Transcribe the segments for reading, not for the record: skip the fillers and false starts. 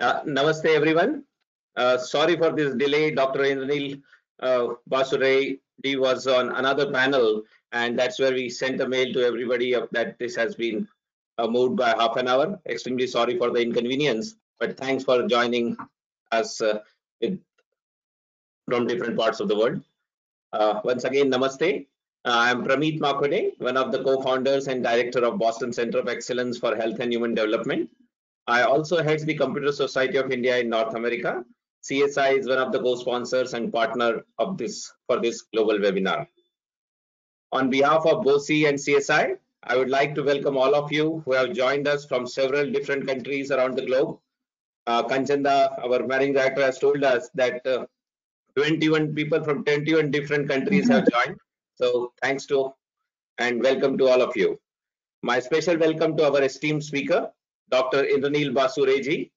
Namaste everyone. Sorry for this delay. Dr. Indranil Basu-Ray was on another panel, and that's where we sent a mail to everybody that this has been moved by half an hour. Extremely sorry for the inconvenience, but thanks for joining us from different parts of the world. Once again, Namaste. I'm Prameet Makone, one of the co-founders and director of Boston Center of Excellence for Health and Human Development. I also head the Computer Society of India in North America. CSI is one of the co-sponsors and partner of this global webinar. On behalf of BoCE and CSI, I would like to welcome all of you who have joined us from several different countries around the globe. Kanchanda, our managing director, has told us that 21 people from 21 different countries have joined. So thanks to and welcome to all of you. My special welcome to our esteemed speaker, Dr. Indranil Basu-Ray,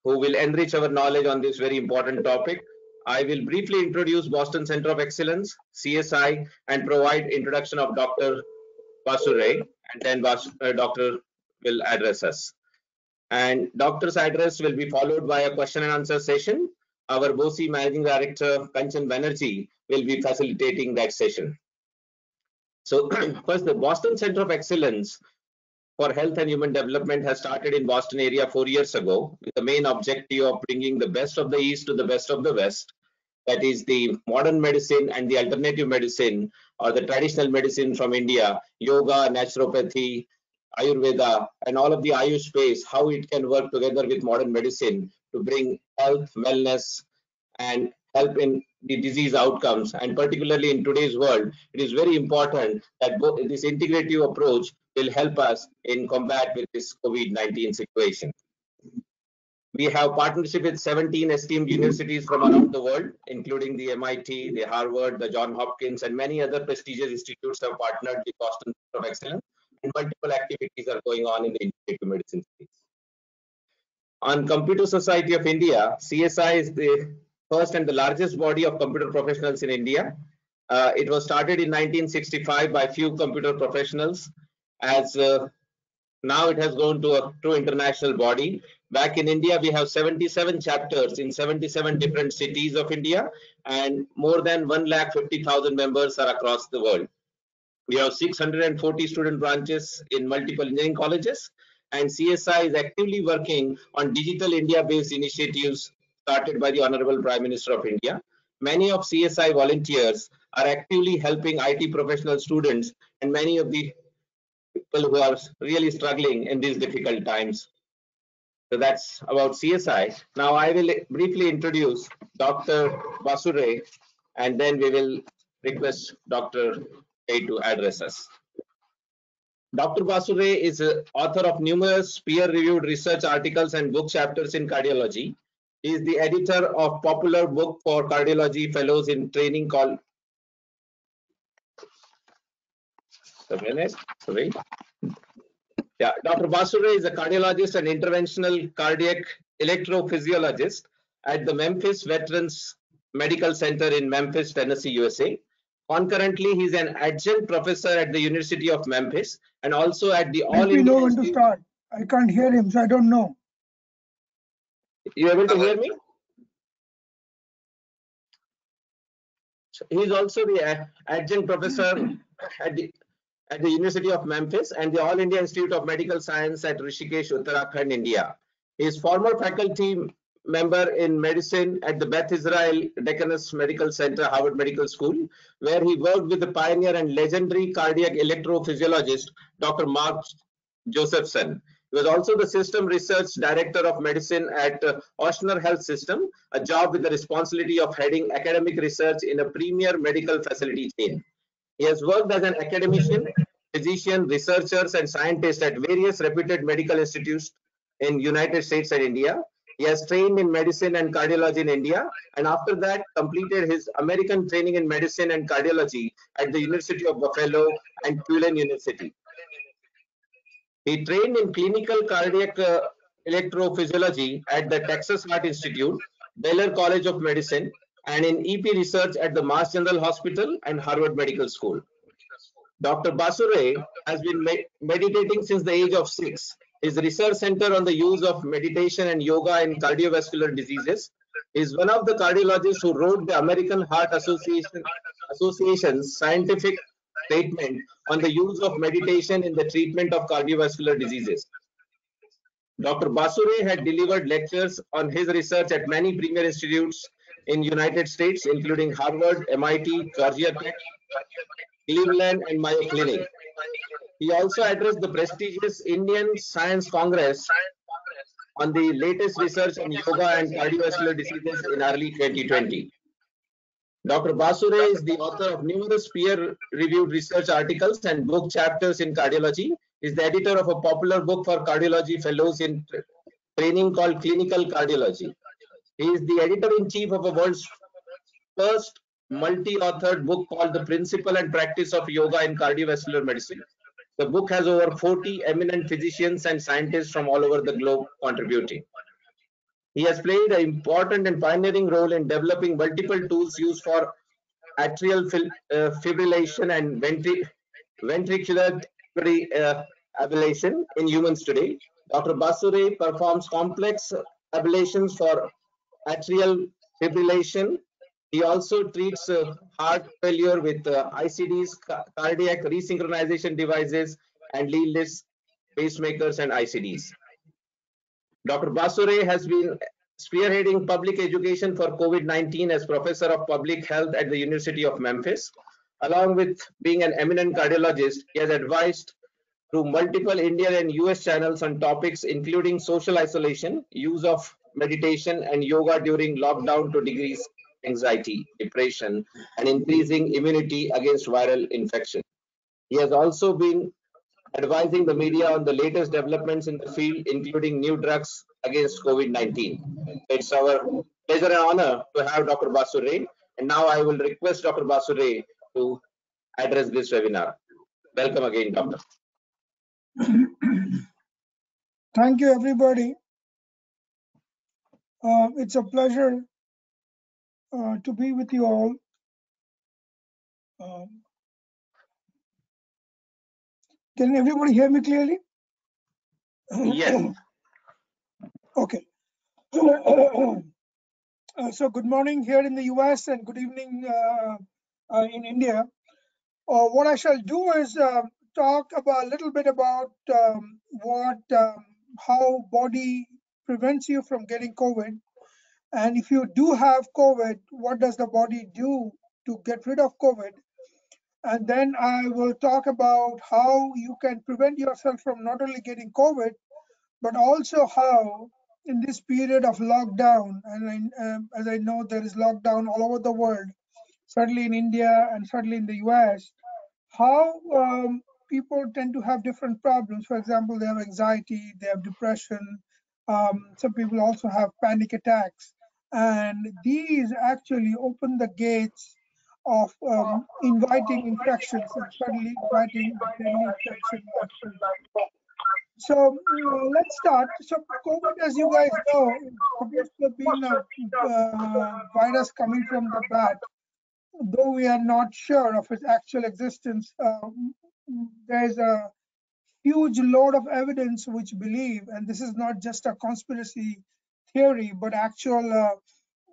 who will enrich our knowledge on this very important topic. I will briefly introduce Boston Center of Excellence, CSI, and provide introduction of Dr. Basu-Ray, and then Doctor will address us. And Doctor's address will be followed by a question and answer session. Our BoCE Managing Director, Kanchan Banerjee, will be facilitating that session. So first, the Boston Center of Excellence for Health and Human Development has started in Boston area 4 years ago with the main objective of bringing the best of the East to the best of the West. That is the modern medicine and the alternative medicine or the traditional medicine from India, yoga, naturopathy, Ayurveda, and all of the Ayush space, how it can work together with modern medicine to bring health, wellness, and help in the disease outcomes. And particularly in today's world, it is very important that this integrative approach will help us in combat with this COVID-19 situation. We have partnership with 17 esteemed universities from around the world, including the MIT, the Harvard, the Johns Hopkins, and many other prestigious institutes have partnered with Boston Center of Excellence, and multiple activities are going on in the integrative medicine space. On Computer Society of India, CSI is the first and the largest body of computer professionals in India. It was started in 1965 by few computer professionals. As now it has grown to a true international body. Back in India, we have 77 chapters in 77 different cities of India, and more than 150,000 members are across the world. We have 640 student branches in multiple engineering colleges, and CSI is actively working on digital India-based initiatives started by the Honorable Prime Minister of India. Many of CSI volunteers are actively helping IT professional students and many of the people who are really struggling in these difficult times. So that's about CSI. Now I will briefly introduce Dr. Basu-Ray, and then we will request Dr. Ray to address us. Dr. Basu-Ray is an author of numerous peer-reviewed research articles and book chapters in cardiology. He is the editor of popular book for cardiology fellows in training called Dr. Basu-Ray is a cardiologist and interventional cardiac electrophysiologist at the Memphis Veterans Medical Center in Memphis, Tennessee, USA. Concurrently, he is an adjunct professor at the University of Memphis and also at the All India. Know when to start. I can't hear him, so I don't know. You able to hear me? He is also the adjunct professor at the University of Memphis and the All India Institute of Medical Science at Rishikesh, Uttarakhand, India. He is former faculty member in medicine at the Beth Israel Deaconess Medical Center, Harvard Medical School, where he worked with the pioneer and legendary cardiac electrophysiologist, Dr. Mark Josephson. He was also the System Research Director of Medicine at Ochsner Health System, a job with the responsibility of heading academic research in a premier medical facility chain. He has worked as an academician, physician, researchers, and scientist at various reputed medical institutes in United States and India. He has trained in medicine and cardiology in India, and after that completed his American training in medicine and cardiology at the University of Buffalo and Tulane University. He trained in clinical cardiac electrophysiology at the Texas Heart Institute, Baylor College of Medicine, and in EP research at the Mass General Hospital and Harvard Medical School. Dr. Basu-Ray has been meditating since the age of 6. His research center on the use of meditation and yoga in cardiovascular diseases. He is one of the cardiologists who wrote the American Heart Association's scientific statement on the use of meditation in the treatment of cardiovascular diseases. Dr. Basu-Ray had delivered lectures on his research at many premier institutes in United States, including Harvard, MIT, Georgia Tech, Cleveland, and Mayo Clinic. He also addressed the prestigious Indian Science Congress on the latest research on yoga and cardiovascular diseases in early 2020. Dr. Basu-Ray is the author of numerous peer-reviewed research articles and book chapters in cardiology. He is the editor of a popular book for cardiology fellows in training called Clinical Cardiology. He is the editor-in-chief of the world's first multi-authored book called The Principle and Practice of Yoga in Cardiovascular Medicine. The book has over 40 eminent physicians and scientists from all over the globe contributing. He has played an important and pioneering role in developing multiple tools used for atrial fibrillation and ventricular ablation in humans today. Dr. Basu-Ray performs complex ablations for atrial fibrillation. He also treats heart failure with ICDs, cardiac resynchronization devices, and leadless pacemakers and ICDs. Dr. Basu-Ray has been spearheading public education for COVID-19 as Professor of Public Health at the University of Memphis. Along with being an eminent cardiologist, he has advised through multiple Indian and US channels on topics including social isolation, use of meditation and yoga during lockdown to decrease anxiety, depression, and increasing immunity against viral infection. He has also been advising the media on the latest developments in the field, including new drugs against COVID-19. It's our pleasure and honor to have Dr. Basu-Ray. And now I will request Dr. Basu-Ray to address this webinar. Welcome again, Doctor. Thank you, everybody. It's a pleasure to be with you all. Can everybody hear me clearly? Yes. Okay. So good morning here in the US and good evening in India. What I shall do is talk about a little bit about how body prevents you from getting COVID. And if you do have COVID, what does the body do to get rid of COVID? And then I will talk about how you can prevent yourself from not only getting COVID, but also how in this period of lockdown, and as I know there is lockdown all over the world, certainly in India and certainly in the US, how people tend to have different problems. For example, they have anxiety, they have depression. Some people also have panic attacks. And these actually open the gates of inviting infections and certainly inviting deadly infection. So let's start. So COVID, as you guys know, is supposed to have been a virus coming from the bat. Though we are not sure of its actual existence, there's a huge load of evidence which believe, and this is not just a conspiracy theory, but actual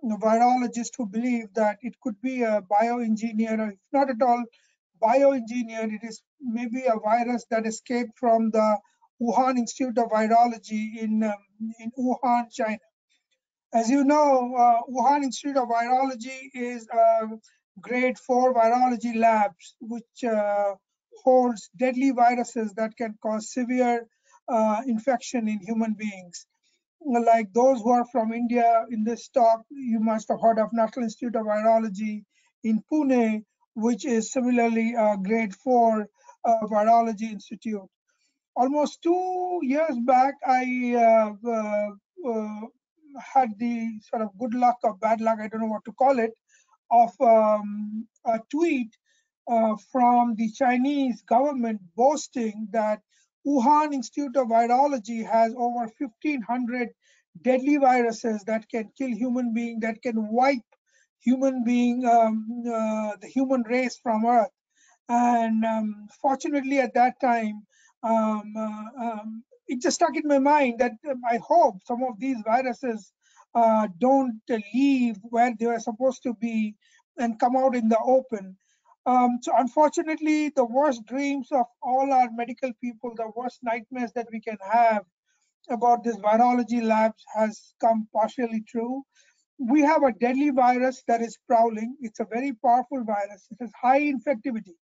virologists who believe that it could be a bioengineer, or if not at all bioengineered, it is maybe a virus that escaped from the Wuhan Institute of Virology in Wuhan, China. As you know, Wuhan Institute of Virology is a grade 4 virology labs, which holds deadly viruses that can cause severe infection in human beings. Like those who are from India in this talk, you must have heard of National Institute of Virology in Pune, which is similarly a grade 4 virology institute. Almost 2 years back, I had the sort of good luck or bad luck, I don't know what to call it, of a tweet from the Chinese government boasting that Wuhan Institute of Virology has over 1,500 deadly viruses that can kill human beings, that can wipe human being, the human race from Earth. And fortunately, at that time, it just stuck in my mind that I hope some of these viruses don't leave where they were supposed to be and come out in the open. So unfortunately, the worst dreams of all our medical people, the worst nightmares that we can have about this virology labs has come partially true. We have a deadly virus that is prowling. It's a very powerful virus. It has high infectivity.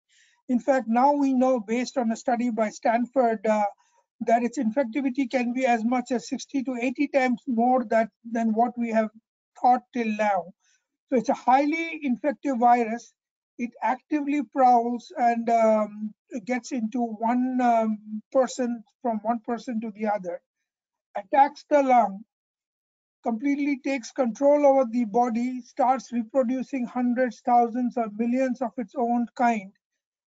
In fact, now we know, based on a study by Stanford, that its infectivity can be as much as 60 to 80 times more than what we have thought till now. So it's a highly infective virus. It actively prowls and gets into one person, from one person to the other, attacks the lung, completely takes control over the body, starts reproducing hundreds, thousands, or millions of its own kind,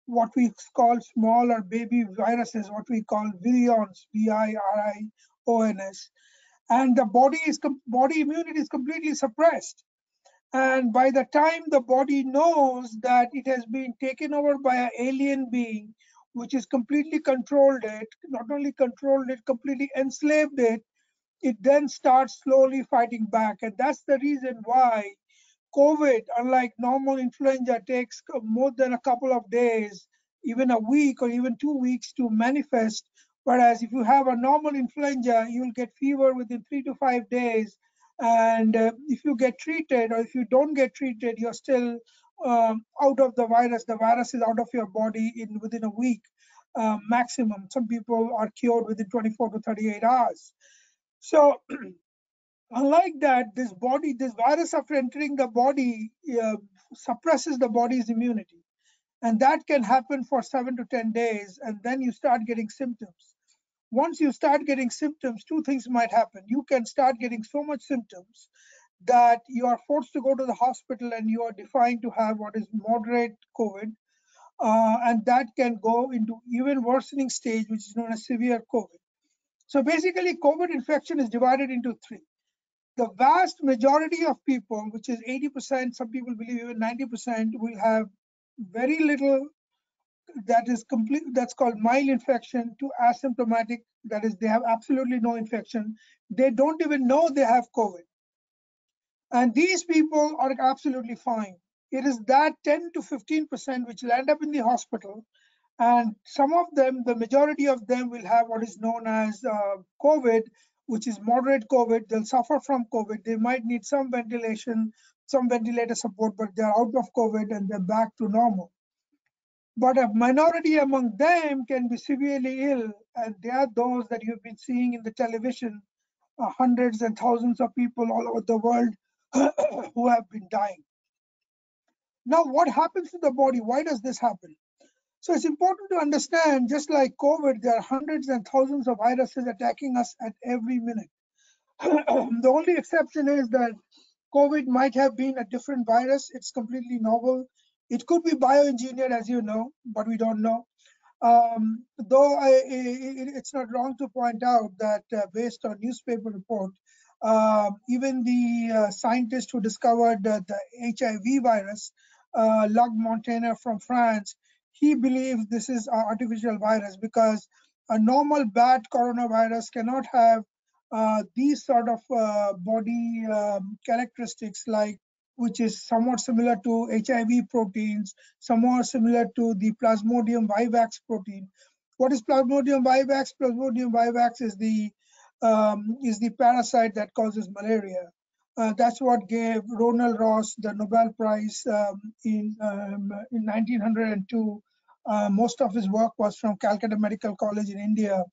what we call small or baby viruses, what we call virions, V-I-R-I-O-N-S. And the body immunity is completely suppressed. And by the time the body knows that it has been taken over by an alien being, which is completely controlled it, not only controlled it, completely enslaved it, it then starts slowly fighting back. And that's the reason why COVID, unlike normal influenza, takes more than a couple of days, even a week or even 2 weeks to manifest. Whereas if you have a normal influenza, you'll get fever within 3 to 5 days. And if you get treated, or if you don't get treated, you're still out of the virus. The virus is out of your body within a week maximum. Some people are cured within 24 to 38 hours. So unlike that, this virus after entering the body suppresses the body's immunity. And that can happen for 7 to 10 days, and then you start getting symptoms. Once you start getting symptoms, two things might happen. You can start getting so much symptoms that you are forced to go to the hospital and you are defined to have what is moderate COVID. And that can go into even worsening stage, which is known as severe COVID. So basically, COVID infection is divided into three. The vast majority of people, which is 80%, some people believe even 90%, will have very little that is complete, that's called mild infection, to asymptomatic, that is, they have absolutely no infection. They don't even know they have COVID. And these people are absolutely fine. It is that 10 to 15% which will end up in the hospital. And some of them, the majority of them, will have what is known as COVID, which is moderate COVID. They'll suffer from COVID. They might need some ventilation, some ventilator support, but they're out of COVID and they're back to normal. But a minority among them can be severely ill, and they are those that you've been seeing in the television, hundreds and thousands of people all over the world who have been dying. Now, what happens to the body? Why does this happen? So it's important to understand, just like COVID, there are hundreds and thousands of viruses attacking us at every minute. The only exception is that COVID might have been a different virus. It's completely novel. It could be bioengineered, as you know, but we don't know. Though it's not wrong to point out that based on newspaper report, even the scientist who discovered the HIV virus, Luc Montagnier from France, he believes this is an artificial virus, because a normal bad coronavirus cannot have these sort of body characteristics, like, which is somewhat similar to HIV proteins, somewhat similar to the Plasmodium vivax protein. What is Plasmodium vivax? Plasmodium vivax is the parasite that causes malaria. That's what gave Ronald Ross the Nobel Prize in 1902. Most of his work was from Calcutta Medical College in India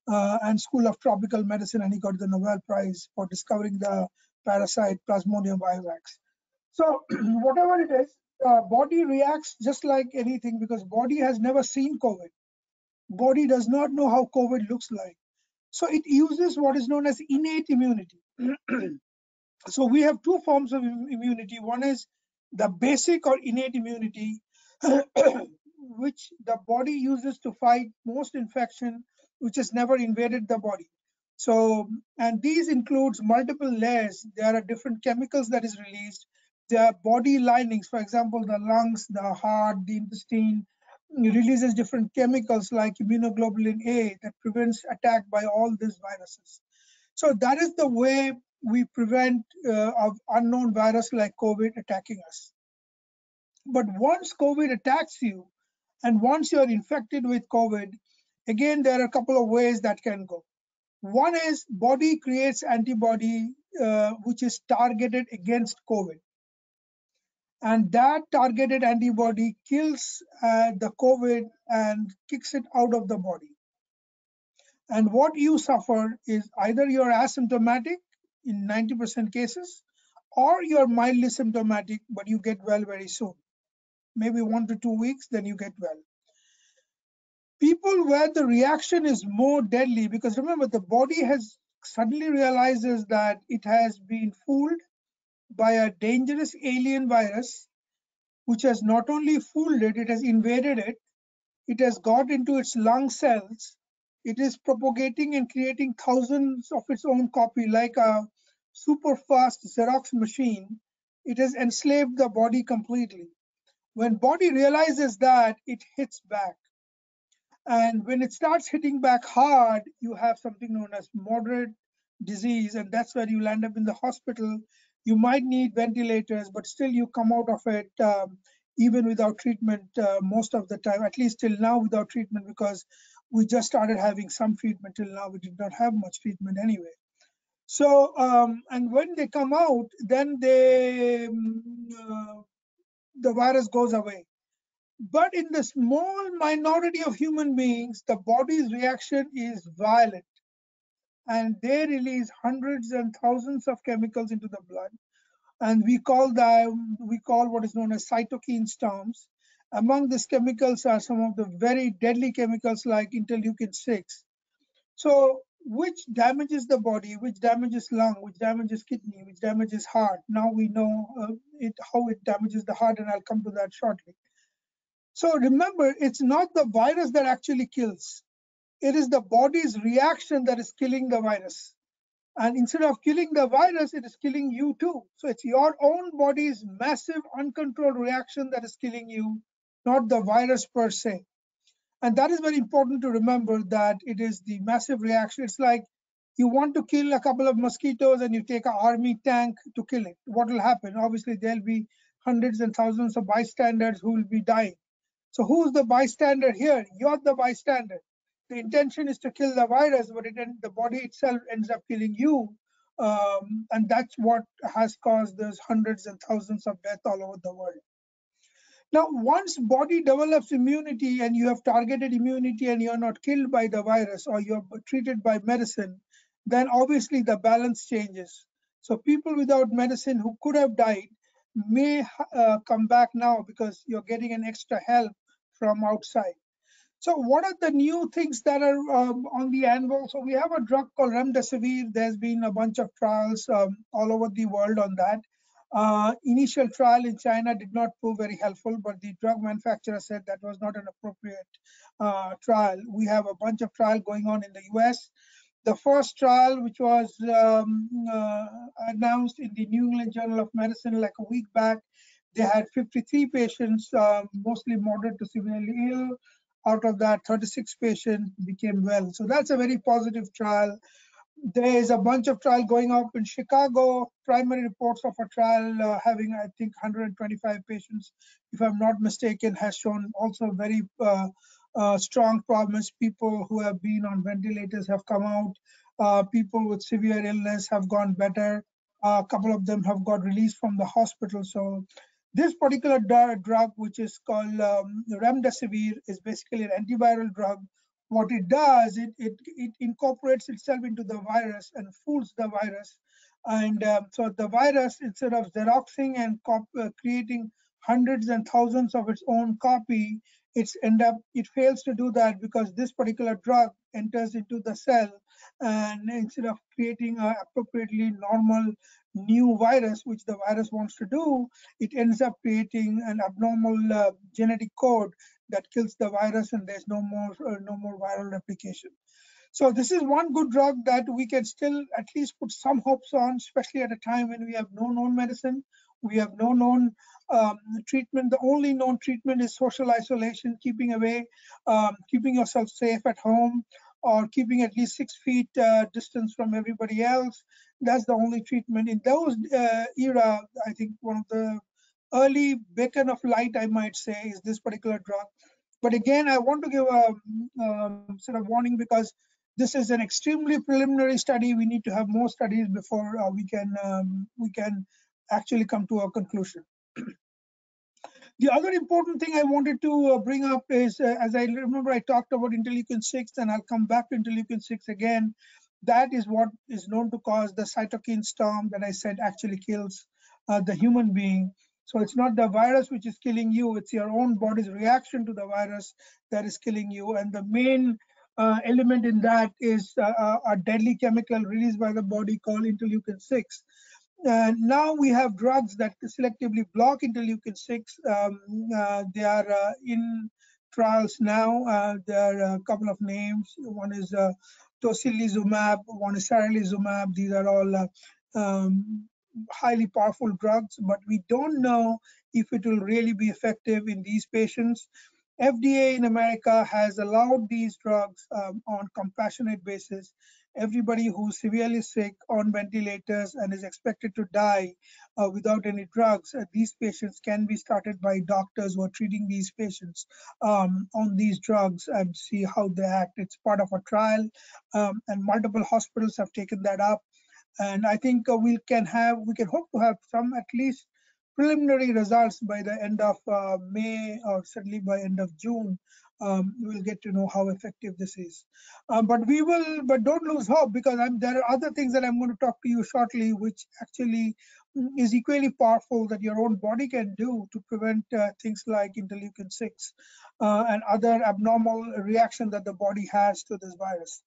and School of Tropical Medicine, and he got the Nobel Prize for discovering the parasite Plasmodium vivax. So whatever it is, body reacts just like anything, because body has never seen COVID. Body does not know how COVID looks like. So it uses what is known as innate immunity. So we have two forms of immunity. One is the basic or innate immunity, which the body uses to fight most infection, which has never invaded the body. So, and these includes multiple layers. There are different chemicals that is released. There are body linings, for example, the lungs, the heart, the intestine, releases different chemicals like immunoglobulin A that prevents attack by all these viruses. So that is the way we prevent of unknown virus like COVID attacking us. But once COVID attacks you, and once you're infected with COVID, again, there are a couple of ways that can go. One is body creates antibody which is targeted against COVID. And that targeted antibody kills the COVID and kicks it out of the body. And what you suffer is either you're asymptomatic in 90% cases, or you're mildly symptomatic, but you get well very soon. Maybe 1 to 2 weeks, then you get well. People where the reaction is more deadly, because remember, the body has suddenly realizes that it has been fooled by a dangerous alien virus, which has not only fooled it, it has invaded it, it has got into its lung cells, it is propagating and creating thousands of its own copy like a super fast Xerox machine. It has enslaved the body completely. When body realizes that, it hits back. And when it starts hitting back hard, you have something known as moderate disease, and that's where you'll end up in the hospital. You might need ventilators, but still you come out of it even without treatment most of the time, at least till now without treatment, because we just started having some treatment. Till now we did not have much treatment anyway. So, and when they come out, then the virus goes away. But in the small minority of human beings, the body's reaction is violent, and they release hundreds and thousands of chemicals into the blood. And we call what is known as cytokine storms. Among these chemicals are some of the very deadly chemicals like interleukin-6. So which damages the body, which damages lung, which damages kidney, which damages heart. Now we know how it damages the heart, and I'll come to that shortly. So remember, it's not the virus that actually kills. It is the body's reaction that is killing the virus. And instead of killing the virus, it is killing you too. So it's your own body's massive uncontrolled reaction that is killing you, not the virus per se. And that is very important to remember, that it is the massive reaction. It's like you want to kill a couple of mosquitoes and you take an army tank to kill it. What will happen? Obviously, there'll be hundreds and thousands of bystanders who will be dying. So who's the bystander here? You're the bystander. The intention is to kill the virus, but the body itself ends up killing you. And that's what has caused those hundreds and thousands of deaths all over the world. Now, once body develops immunity and you have targeted immunity and you're not killed by the virus or you're treated by medicine, then obviously the balance changes. So people without medicine who could have died may come back now because you're getting an extra help from outside. So what are the new things that are on the anvil? So we have a drug called remdesivir. There's been a bunch of trials all over the world on that. Initial trial in China did not prove very helpful, but the drug manufacturer said that was not an appropriate trial. We have a bunch of trials going on in the US. The first trial, which was announced in the New England Journal of Medicine like a week back, they had 53 patients, mostly moderate to severely ill. Out of that, 36 patients became well. So that's a very positive trial. There is a bunch of trial going up in Chicago. Primary reports of a trial having, I think, 125 patients, if I'm not mistaken, has shown also very strong promise. People who have been on ventilators have come out. People with severe illness have gone better. A couple of them have got released from the hospital. So this particular drug, which is called remdesivir, is basically an antiviral drug. What it does, it incorporates itself into the virus and fools the virus. And so the virus, instead of xeroxing and creating hundreds and thousands of its own copy, it fails to do that because this particular drug enters into the cell, and instead of creating an appropriately normal new virus, which the virus wants to do, it ends up creating an abnormal genetic code that kills the virus, and there's no more viral replication. So this is one good drug that we can still at least put some hopes on, especially at a time when we have no known medicine. We have no known treatment. The only known treatment is social isolation, keeping away, keeping yourself safe at home, or keeping at least 6 feet distance from everybody else. That's the only treatment. In those era, I think one of the early beacon of light, I might say, is this particular drug. But again, I want to give a sort of warning, because this is an extremely preliminary study. We need to have more studies before we can actually come to a conclusion. The other important thing I wanted to bring up is, as I remember, I talked about interleukin-6, and I'll come back to interleukin-6 again. That is what is known to cause the cytokine storm that I said actually kills the human being. So it's not the virus which is killing you, it's your own body's reaction to the virus that is killing you. And the main element in that is a deadly chemical released by the body called interleukin-6. Now we have drugs that selectively block interleukin-6. They are in trials now. There are a couple of names. One is tocilizumab, one is sarilizumab. These are all highly powerful drugs, but we don't know if it will really be effective in these patients. FDA in America has allowed these drugs on compassionate basis. Everybody who's severely sick, on ventilators, and is expected to die without any drugs, these patients can be started by doctors who are treating these patients on these drugs and see how they act. It's part of a trial, and multiple hospitals have taken that up. And I think we can hope to have some at least preliminary results by the end of May, or certainly by end of June. We'll get to know how effective this is. But don't lose hope, because there are other things that I'm going to talk to you shortly, which actually is equally powerful, that your own body can do to prevent things like interleukin-6 and other abnormal reaction that the body has to this virus.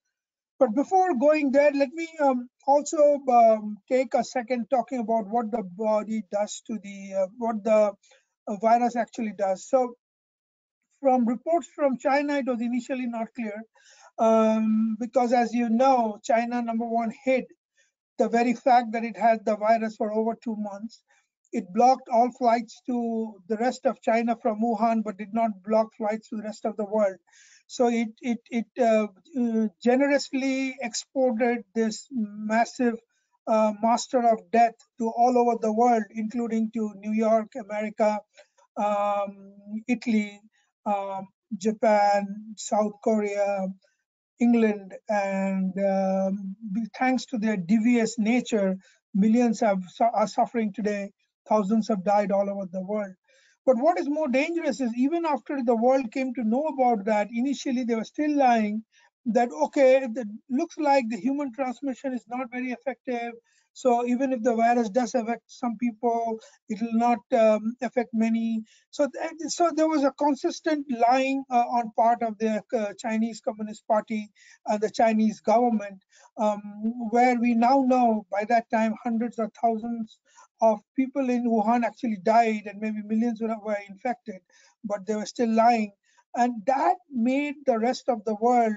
But before going there, let me also take a second talking about what the body does to what the virus actually does. So from reports from China, it was initially not clear, because as you know, China, number one, hid the very fact that it had the virus for over 2 months. It blocked all flights to the rest of China from Wuhan, but did not block flights to the rest of the world. So it generously exported this massive master of death to all over the world, including to New York, America, Italy, Japan, South Korea, England, and thanks to their devious nature, millions are suffering today. Thousands have died all over the world. But what is more dangerous is, even after the world came to know about that, initially they were still lying that, okay, it looks like the human transmission is not very effective. So even if the virus does affect some people, it will not affect many. So there was a consistent lying on part of the Chinese Communist Party and the Chinese government, where we now know by that time hundreds of thousands of people in Wuhan actually died, and maybe millions were infected, but they were still lying. And that made the rest of the world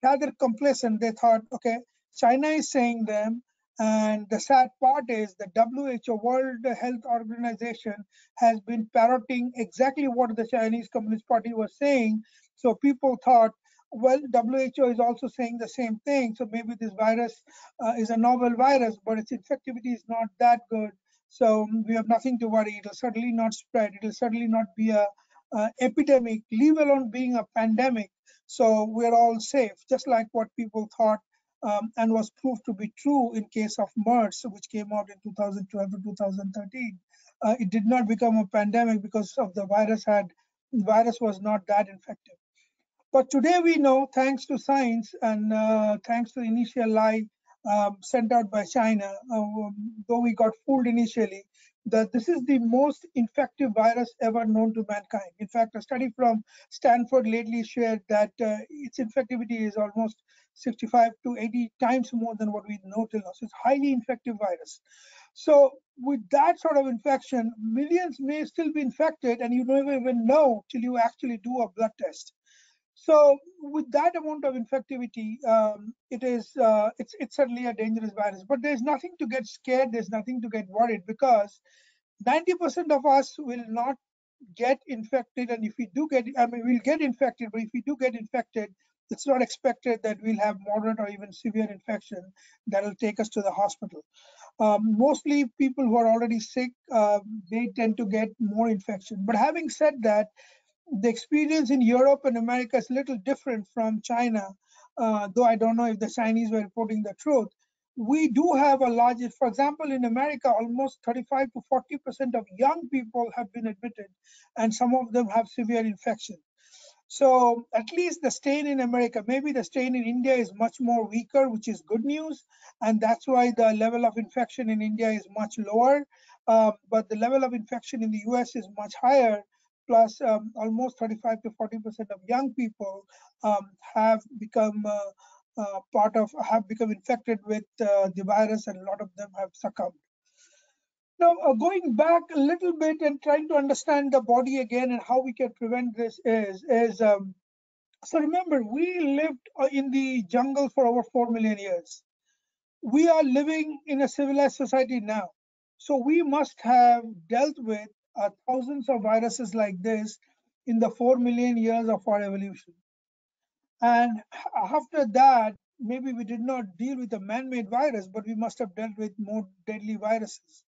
rather complacent. They thought, okay, China is saying them. And the sad part is the WHO, World Health Organization, has been parroting exactly what the Chinese Communist Party was saying. So people thought, well, WHO is also saying the same thing. So maybe this virus is a novel virus, but its infectivity is not that good. So we have nothing to worry. It will certainly not spread. It will certainly not be a epidemic, leave alone being a pandemic. So we're all safe, just like what people thought, and was proved to be true in case of MERS, which came out in 2012 to 2013. It did not become a pandemic because of the virus was not that infective. But today we know, thanks to science and thanks to the initial lie sent out by China, though we got fooled initially, that this is the most infective virus ever known to mankind. In fact, a study from Stanford lately shared that its infectivity is almost 65 to 80 times more than what we know till now. So it's highly infective virus. So with that sort of infection, millions may still be infected, and you don't even know till you actually do a blood test. So with that amount of infectivity, it's certainly a dangerous virus. But there's nothing to get scared. There's nothing to get worried, because 90% of us will not get infected, and if we do get, I mean, we'll get infected, but if we do get infected, it's not expected that we'll have moderate or even severe infection that'll take us to the hospital. Mostly people who are already sick, they tend to get more infection. But having said that, the experience in Europe and America is a little different from China, though I don't know if the Chinese were reporting the truth. We do have a large, for example, in America, almost 35 to 40% of young people have been admitted, and some of them have severe infection. So at least the strain in America, maybe the strain in India is much more weaker, which is good news. And that's why the level of infection in India is much lower. But the level of infection in the US is much higher. Plus, almost 35 to 40% of young people have become have become infected with the virus, and a lot of them have succumbed. Now, going back a little bit and trying to understand the body again and how we can prevent this is so remember, we lived in the jungle for over 4 million years. We are living in a civilized society now. So we must have dealt with thousands of viruses like this in the 4 million years of our evolution. And after that, maybe we did not deal with a man-made virus, but we must have dealt with more deadly viruses.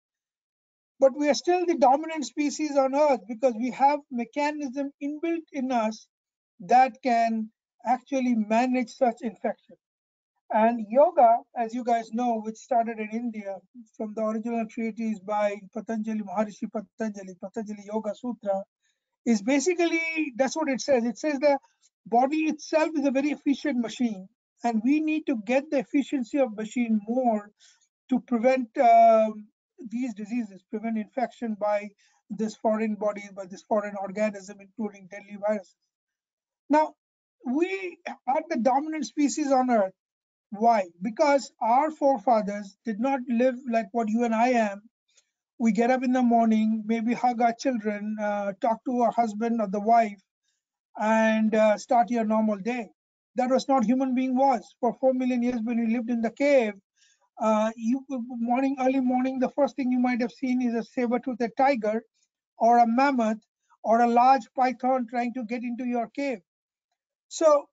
But we are still the dominant species on Earth because we have mechanism inbuilt in us that can actually manage such infection. And yoga, as you guys know, which started in India from the original treatise by Patanjali, Maharishi Patanjali Yoga Sutra, is basically, that's what it says. It says the body itself is a very efficient machine, and we need to get the efficiency of machine more to prevent these diseases, prevent infection by this foreign bodies, by this foreign organism, including deadly viruses. Now, we are the dominant species on Earth. Why? Because our forefathers did not live like what you and I am. We get up in the morning, maybe hug our children, talk to our husband or the wife, and start your normal day. That was not human being was. For 4 million years when we lived in the cave, early morning, the first thing you might have seen is a saber-toothed tiger or a mammoth or a large python trying to get into your cave. So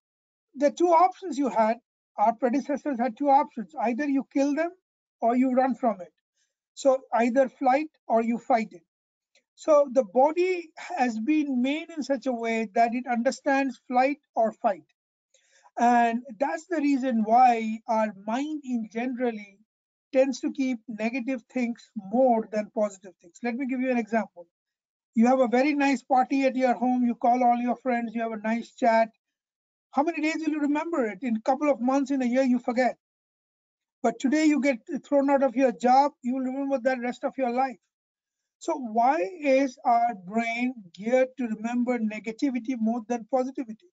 the two options you had, our predecessors had two options. Either you kill them or you run from it. So either flight or you fight it. So the body has been made in such a way that it understands flight or fight. And that's the reason why our mind in generally tends to keep negative things more than positive things. Let me give you an example. You have a very nice party at your home, you call all your friends, you have a nice chat. How many days will you remember it? In a couple of months, in a year, you forget. But today you get thrown out of your job, you will remember that rest of your life. So why is our brain geared to remember negativity more than positivity?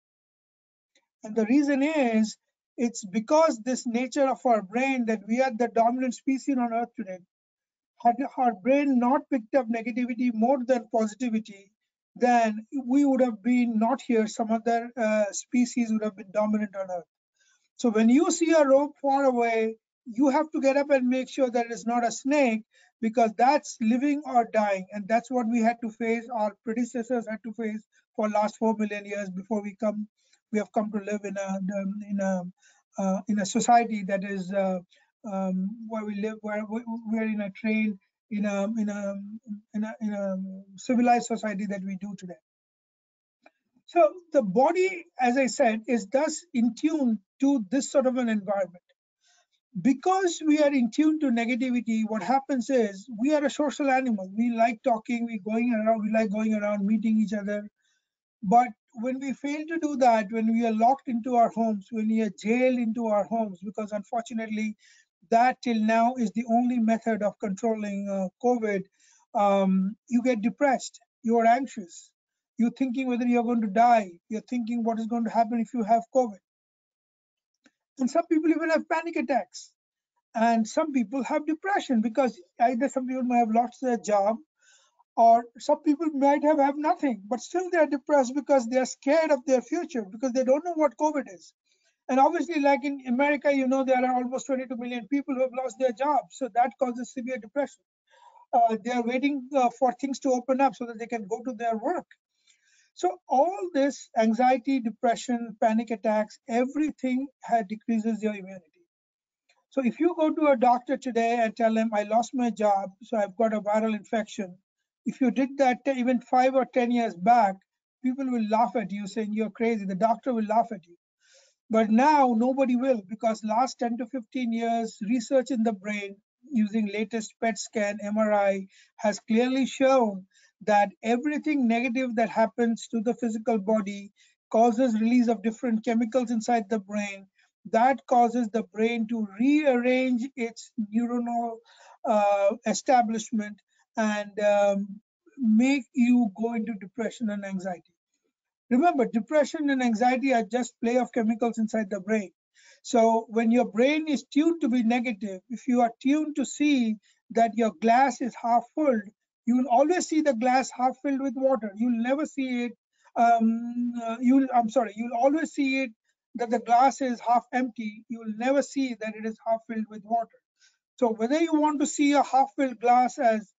And the reason is, it's because this nature of our brain that we are the dominant species on Earth today. Had our brain not picked up negativity more than positivity, then we would have been not here. Some other species would have been dominant on Earth. So when you see a rope far away, you have to get up and make sure that it's not a snake, because that's living or dying. And that's what we had to face, our predecessors had to face for last 4 million years before we have come to live in a society that is where we live, where we're in a train, in a civilized society that we do today. So the body, as I said, is thus in tune to this sort of an environment. Because we are in tune to negativity, what happens is we are a social animal. We like talking, we like going around meeting each other. But when we fail to do that, when we are locked into our homes, when we are jailed into our homes, because unfortunately that till now is the only method of controlling COVID, you get depressed, you are anxious, you're thinking whether you're going to die, you're thinking what is going to happen if you have COVID. And some people even have panic attacks. And some people have depression because either some people might have lost their job, or some people might have nothing, but still they're depressed because they're scared of their future, because they don't know what COVID is. And obviously, like in America, you know, there are almost 22 million people who have lost their jobs. So that causes severe depression. They are waiting for things to open up so that they can go to their work. So all this anxiety, depression, panic attacks, everything decreases your immunity. So if you go to a doctor today and tell him, I lost my job, so I've got a viral infection, if you did that even 5 or 10 years back, people will laugh at you saying you're crazy. The doctor will laugh at you. But now nobody will, because last 10 to 15 years, research in the brain using latest PET scan, MRI has clearly shown that everything negative that happens to the physical body causes release of different chemicals inside the brain that causes the brain to rearrange its neuronal establishment and make you go into depression and anxiety. Remember, depression and anxiety are just play of chemicals inside the brain. So when your brain is tuned to be negative, if you are tuned to see that your glass is half full, you will always see the glass half filled with water. You'll never see it. You'll always see it that the glass is half empty. You will never see that it is half filled with water. So whether you want to see a half filled glass as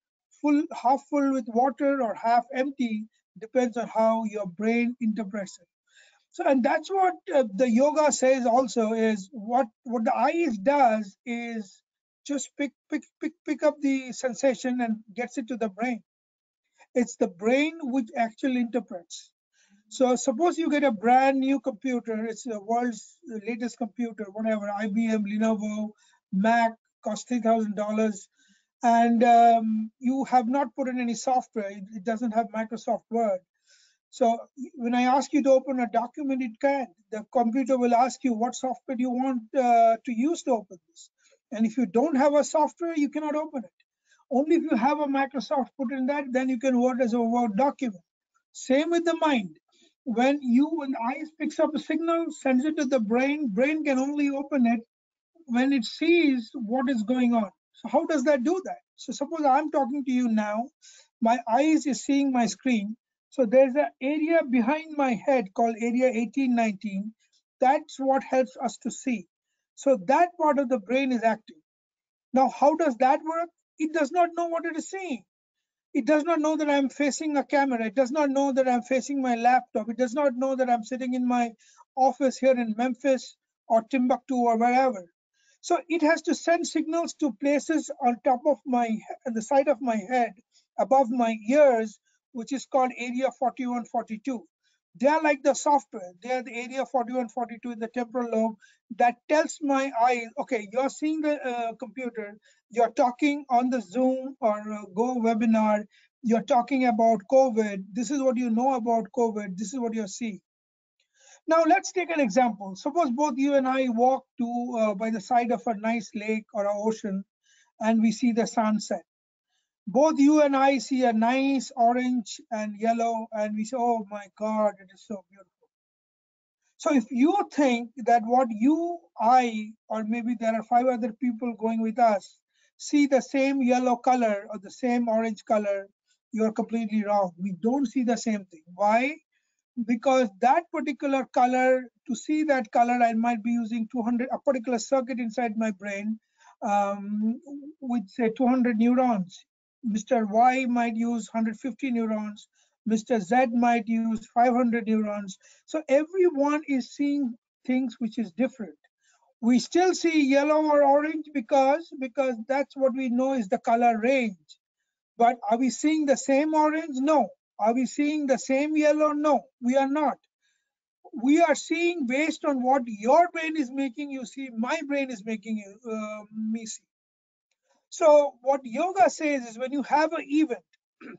half full with water or half empty depends on how your brain interprets it. So, and that's what the yoga says also is what the eyes does is just pick up the sensation and gets it to the brain. It's the brain which actually interprets. So suppose you get a brand new computer, it's the world's latest computer, whatever, IBM, Lenovo, Mac, cost $3,000, and you have not put in any software. It doesn't have Microsoft Word. So when I ask you to open a document, it can't. The computer will ask you what software do you want to use to open this. And if you don't have a software, you cannot open it. Only if you have a Microsoft put in that, then you can Word as a Word document. Same with the mind. When eyes picks up a signal, sends it to the brain can only open it when it sees what is going on. So how does that do that? So suppose I'm talking to you now, my eyes is seeing my screen. So there's an area behind my head called area 1819. That's what helps us to see. So that part of the brain is active. Now, how does that work? It does not know what it is seeing. It does not know that I'm facing a camera. It does not know that I'm facing my laptop. It does not know that I'm sitting in my office here in Memphis or Timbuktu or wherever. So it has to send signals to places on top of the side of my head, above my ears, which is called area 41, 42. They are like the software. They are the area 41, 42 in the temporal lobe that tells my eyes, okay, you're seeing the computer, you're talking on the Zoom or Go webinar, you're talking about COVID. This is what you know about COVID. This is what you're seeing. Now let's take an example. Suppose both you and I walk by the side of a nice lake or an ocean and we see the sunset. Both you and I see a nice orange and yellow and we say, oh my God, it is so beautiful. So if you think that what I, or maybe there are 5 other people going with us, see the same yellow color or the same orange color, you're completely wrong. We don't see the same thing. Why? Because that particular color, to see that color, I might be using a particular circuit inside my brain with say 200 neurons. Mr. Y might use 150 neurons. Mr. Z might use 500 neurons. So everyone is seeing things which is different. We still see yellow or orange because that's what we know is the color range. But are we seeing the same orange? No. Are we seeing the same yellow? No, we are not. We are seeing based on what your brain is making you see, my brain is making me see. So what yoga says is when you have an event,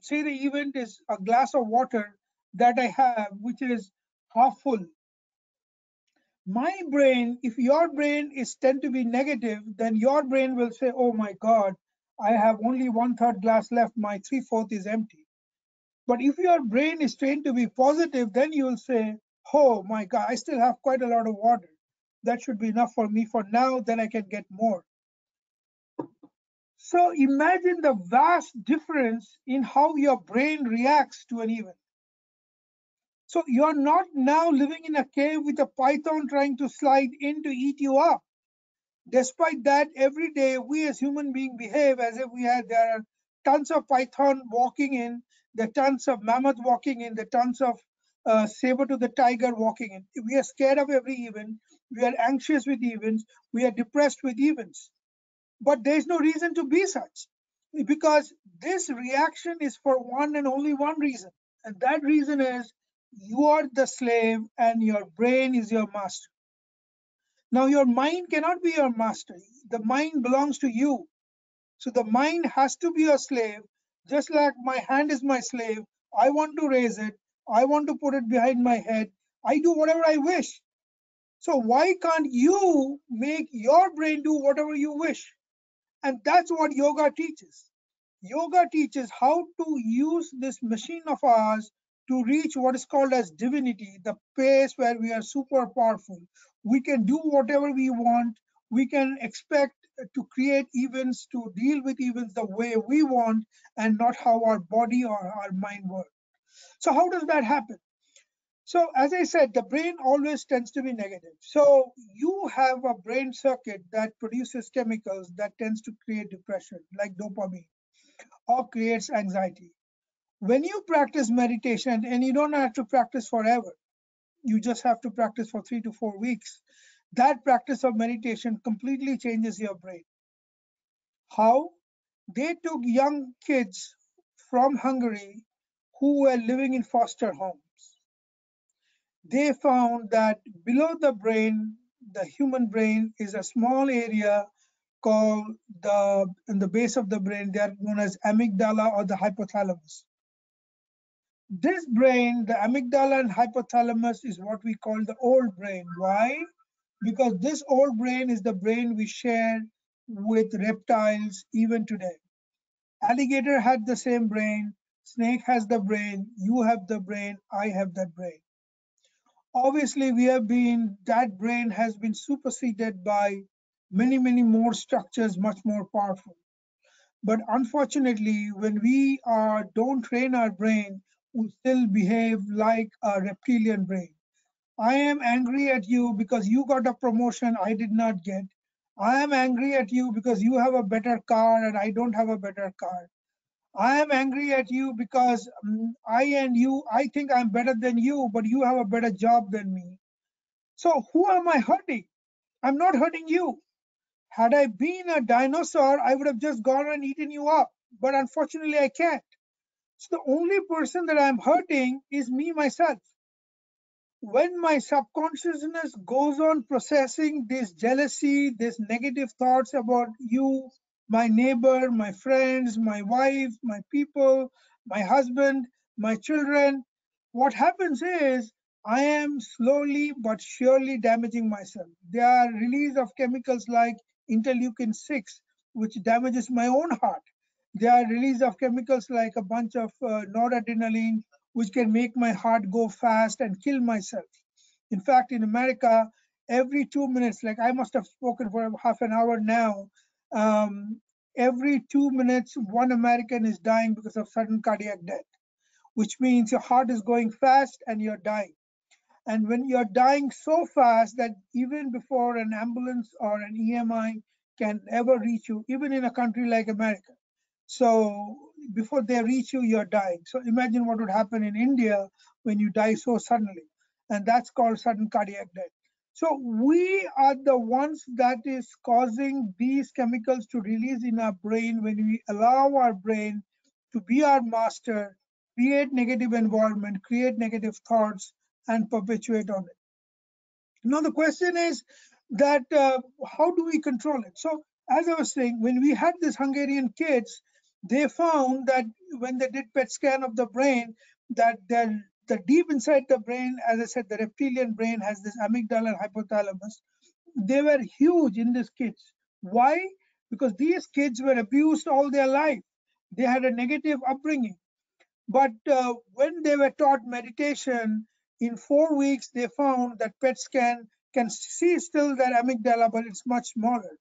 say the event is a glass of water that I have, which is half full. My brain, if your brain is tend to be negative, then your brain will say, oh my God, I have only 1/3 glass left, my 3/4 is empty. But if your brain is trained to be positive, then you will say, oh my God, I still have quite a lot of water. That should be enough for me for now, then I can get more. So imagine the vast difference in how your brain reacts to an event. So you're not now living in a cave with a python trying to slide in to eat you up. Despite that, every day we as human beings behave as if there are tons of python walking in, there are tons of mammoth walking in, there are tons of saber to the tiger walking in. We are scared of every event. We are anxious with events. We are depressed with events. But there is no reason to be such, because this reaction is for one and only one reason. And that reason is you are the slave and your brain is your master. Now, your mind cannot be your master. The mind belongs to you. So the mind has to be a slave, just like my hand is my slave. I want to raise it. I want to put it behind my head. I do whatever I wish. So why can't you make your brain do whatever you wish? And that's what yoga teaches. Yoga teaches how to use this machine of ours to reach what is called as divinity, the place where we are super powerful. We can do whatever we want. We can expect to create events, to deal with events the way we want, and not how our body or our mind works. So how does that happen? So as I said, the brain always tends to be negative. So you have a brain circuit that produces chemicals that tends to create depression, like dopamine, or creates anxiety. When you practice meditation, and you don't have to practice forever, you just have to practice for 3 to 4 weeks, that practice of meditation completely changes your brain. How? They took young kids from Hungary who were living in foster homes. They found that below the brain, the human brain, is a small area called in the base of the brain, they are known as amygdala or the hypothalamus. This brain, the amygdala and hypothalamus, is what we call the old brain. Why? Because this old brain is the brain we share with reptiles even today. Alligator had the same brain, snake has the brain, you have the brain, I have that brain. Obviously, that brain has been superseded by many, many more structures, much more powerful. But unfortunately, when we don't train our brain, we still behave like a reptilian brain. I am angry at you because you got a promotion I did not get. I am angry at you because you have a better car and I don't have a better car. I am angry at you because I think I'm better than you, but you have a better job than me. So who am I hurting? I'm not hurting you. Had I been a dinosaur, I would have just gone and eaten you up. But unfortunately, I can't. So the only person that I'm hurting is me, myself. When my subconsciousness goes on processing this jealousy, this negative thoughts about you, my neighbor, my friends, my wife, my people, my husband, my children, what happens is I am slowly but surely damaging myself. There are release of chemicals like interleukin 6, which damages my own heart. There are release of chemicals like a bunch of noradrenaline, which can make my heart go fast and kill myself. In fact, in America, every 2 minutes, like I must have spoken for half an hour now, every 2 minutes, one American is dying because of sudden cardiac death, which means your heart is going fast and you're dying. And when you're dying so fast that even before an ambulance or an EMI can ever reach you, even in a country like America, so before they reach you, you're dying. So imagine what would happen in India when you die so suddenly. And that's called sudden cardiac death. So we are the ones that is causing these chemicals to release in our brain when we allow our brain to be our master, create negative environment, create negative thoughts, and perpetuate on it. Now the question is that how do we control it? So as I was saying, when we had these Hungarian kids, they found that when they did PET scan of the brain, that the deep inside the brain, as I said, the reptilian brain has this amygdala and hypothalamus. They were huge in these kids. Why? Because these kids were abused all their life. They had a negative upbringing. But when they were taught meditation, in 4 weeks, they found that PET scan can see still their amygdala, but it's much smaller.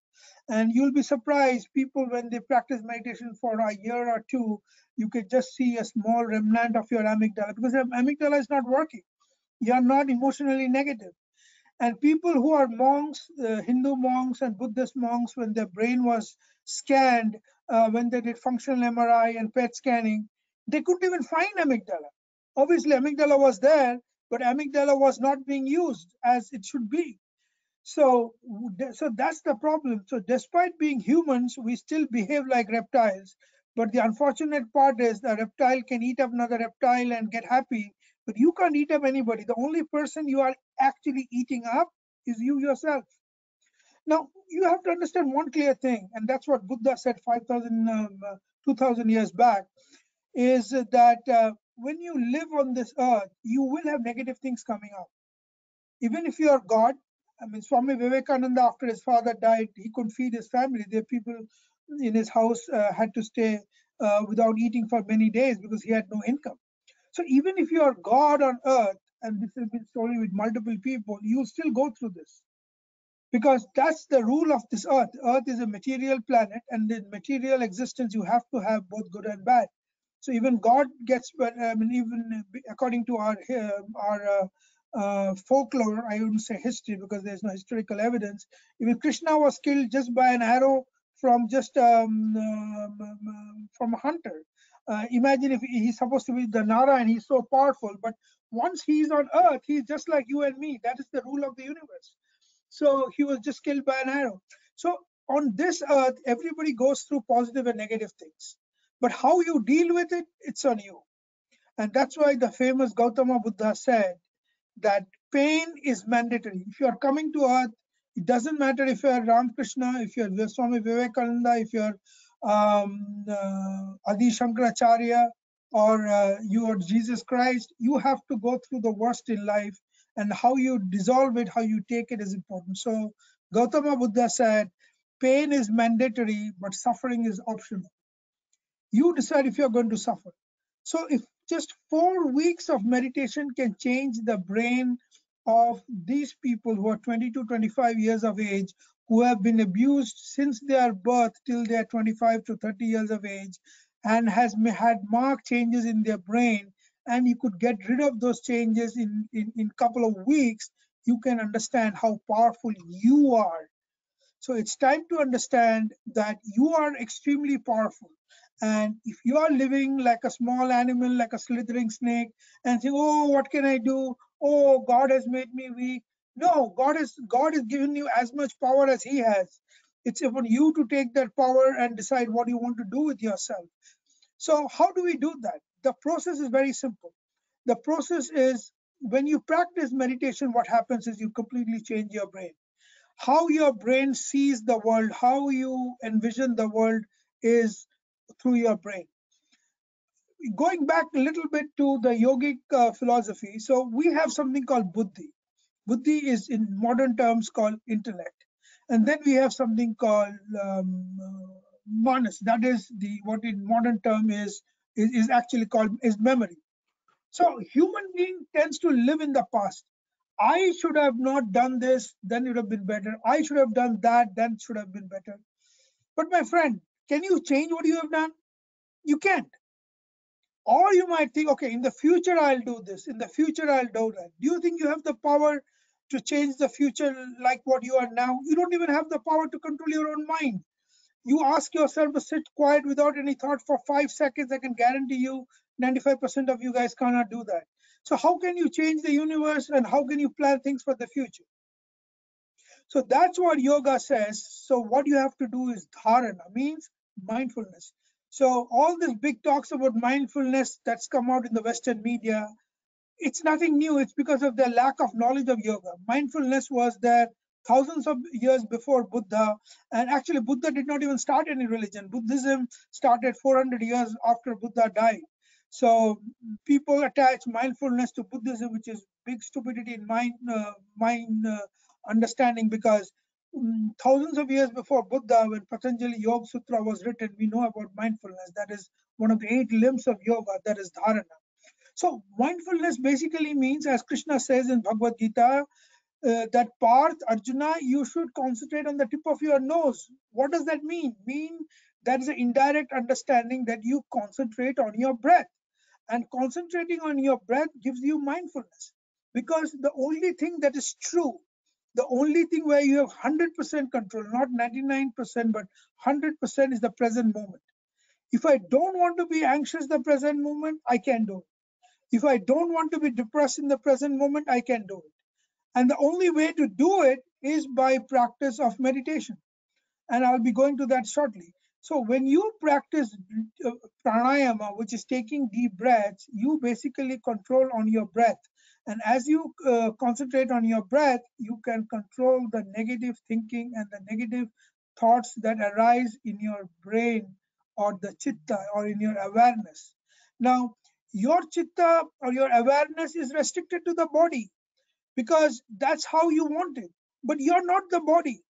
And you'll be surprised, people, when they practice meditation for a year or two, you could just see a small remnant of your amygdala because your amygdala is not working. You're not emotionally negative. And people who are monks, Hindu monks and Buddhist monks, when their brain was scanned, when they did functional MRI and PET scanning, they couldn't even find amygdala. Obviously, amygdala was there, but amygdala was not being used as it should be. So that's the problem. So despite being humans, we still behave like reptiles. But the unfortunate part is the reptile can eat up another reptile and get happy, but you can't eat up anybody. The only person you are actually eating up is you yourself. Now, you have to understand one clear thing, and that's what Buddha said 2,000 years back, is that when you live on this earth, you will have negative things coming up. Even if you are God, I mean, Swami Vivekananda, after his father died, he couldn't feed his family. The people in his house had to stay without eating for many days because he had no income. So even if you are God on earth, and this has been story with multiple people, you still go through this. Because that's the rule of this earth. Earth is a material planet, and in material existence, you have to have both good and bad. So even God gets, I mean, even according to our folklore, I wouldn't say history because there's no historical evidence. Even Krishna was killed just by an arrow from from a hunter. Imagine if he's supposed to be the Nara and he's so powerful, but once he's on earth, he's just like you and me. That is the rule of the universe. So he was just killed by an arrow. So on this earth, everybody goes through positive and negative things. But how you deal with it, it's on you. And that's why the famous Gautama Buddha said that pain is mandatory. If you are coming to earth, it doesn't matter if you are Ramakrishna, if you are Swami Vivekananda, if you are Adi Shankaracharya, or you are Jesus Christ, you have to go through the worst in life, and how you dissolve it, how you take it is important. So Gautama Buddha said, pain is mandatory, but suffering is optional. You decide if you're going to suffer. So if just 4 weeks of meditation can change the brain of these people who are 20 to 25 years of age, who have been abused since their birth till they're 25 to 30 years of age, and has had marked changes in their brain, and you could get rid of those changes in couple of weeks, you can understand how powerful you are. So it's time to understand that you are extremely powerful. And if you are living like a small animal, like a slithering snake, and saying, oh, what can I do? Oh, God has made me weak. No, God has given you as much power as he has. It's upon you to take that power and decide what you want to do with yourself. So how do we do that? The process is very simple. The process is, when you practice meditation, what happens is you completely change your brain. How your brain sees the world, how you envision the world is through your brain. Going back a little bit to the yogic philosophy, so we have something called buddhi. Buddhi is in modern terms called intellect. And then we have something called manas, that is what in modern term is actually called is memory. So human being tends to live in the past. I should have not done this, then it would have been better. I should have done that, then it should have been better. But my friend, can you change what you have done? You can't. Or you might think, okay, in the future I'll do this, in the future I'll do that. Do you think you have the power to change the future like what you are now? You don't even have the power to control your own mind. You ask yourself to sit quiet without any thought for 5 seconds, I can guarantee you 95% of you guys cannot do that. So how can you change the universe, and how can you plan things for the future? So that's what yoga says. So what you have to do is dharana, means mindfulness. So all this big talks about mindfulness that's come out in the Western media, it's nothing new. It's because of the lack of knowledge of yoga. Mindfulness was there thousands of years before Buddha, and actually Buddha did not even start any religion. Buddhism started 400 years after Buddha died. So people attach mindfulness to Buddhism, which is big stupidity in mind understanding, because thousands of years before Buddha, when Patanjali Yoga Sutra was written, we know about mindfulness. That is one of the 8 limbs of yoga, that is dharana. So mindfulness basically means, as Krishna says in Bhagavad Gita, that Parth, Arjuna, you should concentrate on the tip of your nose. What does that mean? That is an indirect understanding that you concentrate on your breath. And concentrating on your breath gives you mindfulness. Because the only thing that is true The only thing where you have 100% control, not 99%, but 100% is the present moment. If I don't want to be anxious the present moment, I can do it. If I don't want to be depressed in the present moment, I can do it. And the only way to do it is by practice of meditation. And I'll be going to that shortly. So when you practice pranayama, which is taking deep breaths, you basically control on your breath. And as you concentrate on your breath, you can control the negative thinking and the negative thoughts that arise in your brain or the chitta or in your awareness. Now, your chitta or your awareness is restricted to the body because that's how you want it. But you're not the body.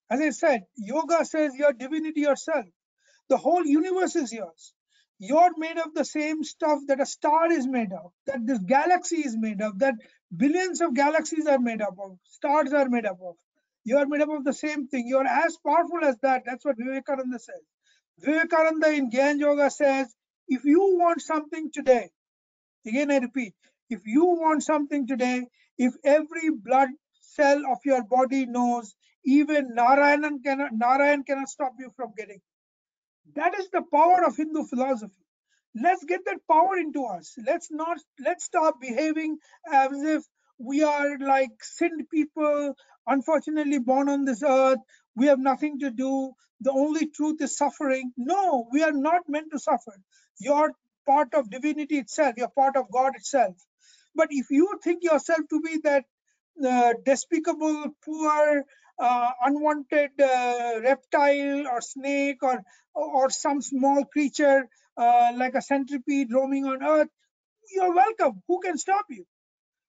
As I said, yoga says you're divinity yourself. The whole universe is yours. You're made of the same stuff that a star is made of, that this galaxy is made of, that billions of galaxies are made up of, stars are made up of. You're made up of the same thing. You're as powerful as that. That's what Vivekananda says. Vivekananda in Gyan Yoga says, if you want something today, again I repeat, if you want something today, if every blood cell of your body knows, even Narayan cannot stop you from getting. That is the power of Hindu philosophy. Let's get that power into us. Let's stop behaving as if we are like sinned people, unfortunately born on this earth. We have nothing to do. The only truth is suffering. No, we are not meant to suffer. You're part of divinity itself. You're part of God itself. But if you think yourself to be that despicable, poor, unwanted reptile or snake or some small creature like a centipede roaming on earth, you're welcome. Who can stop you?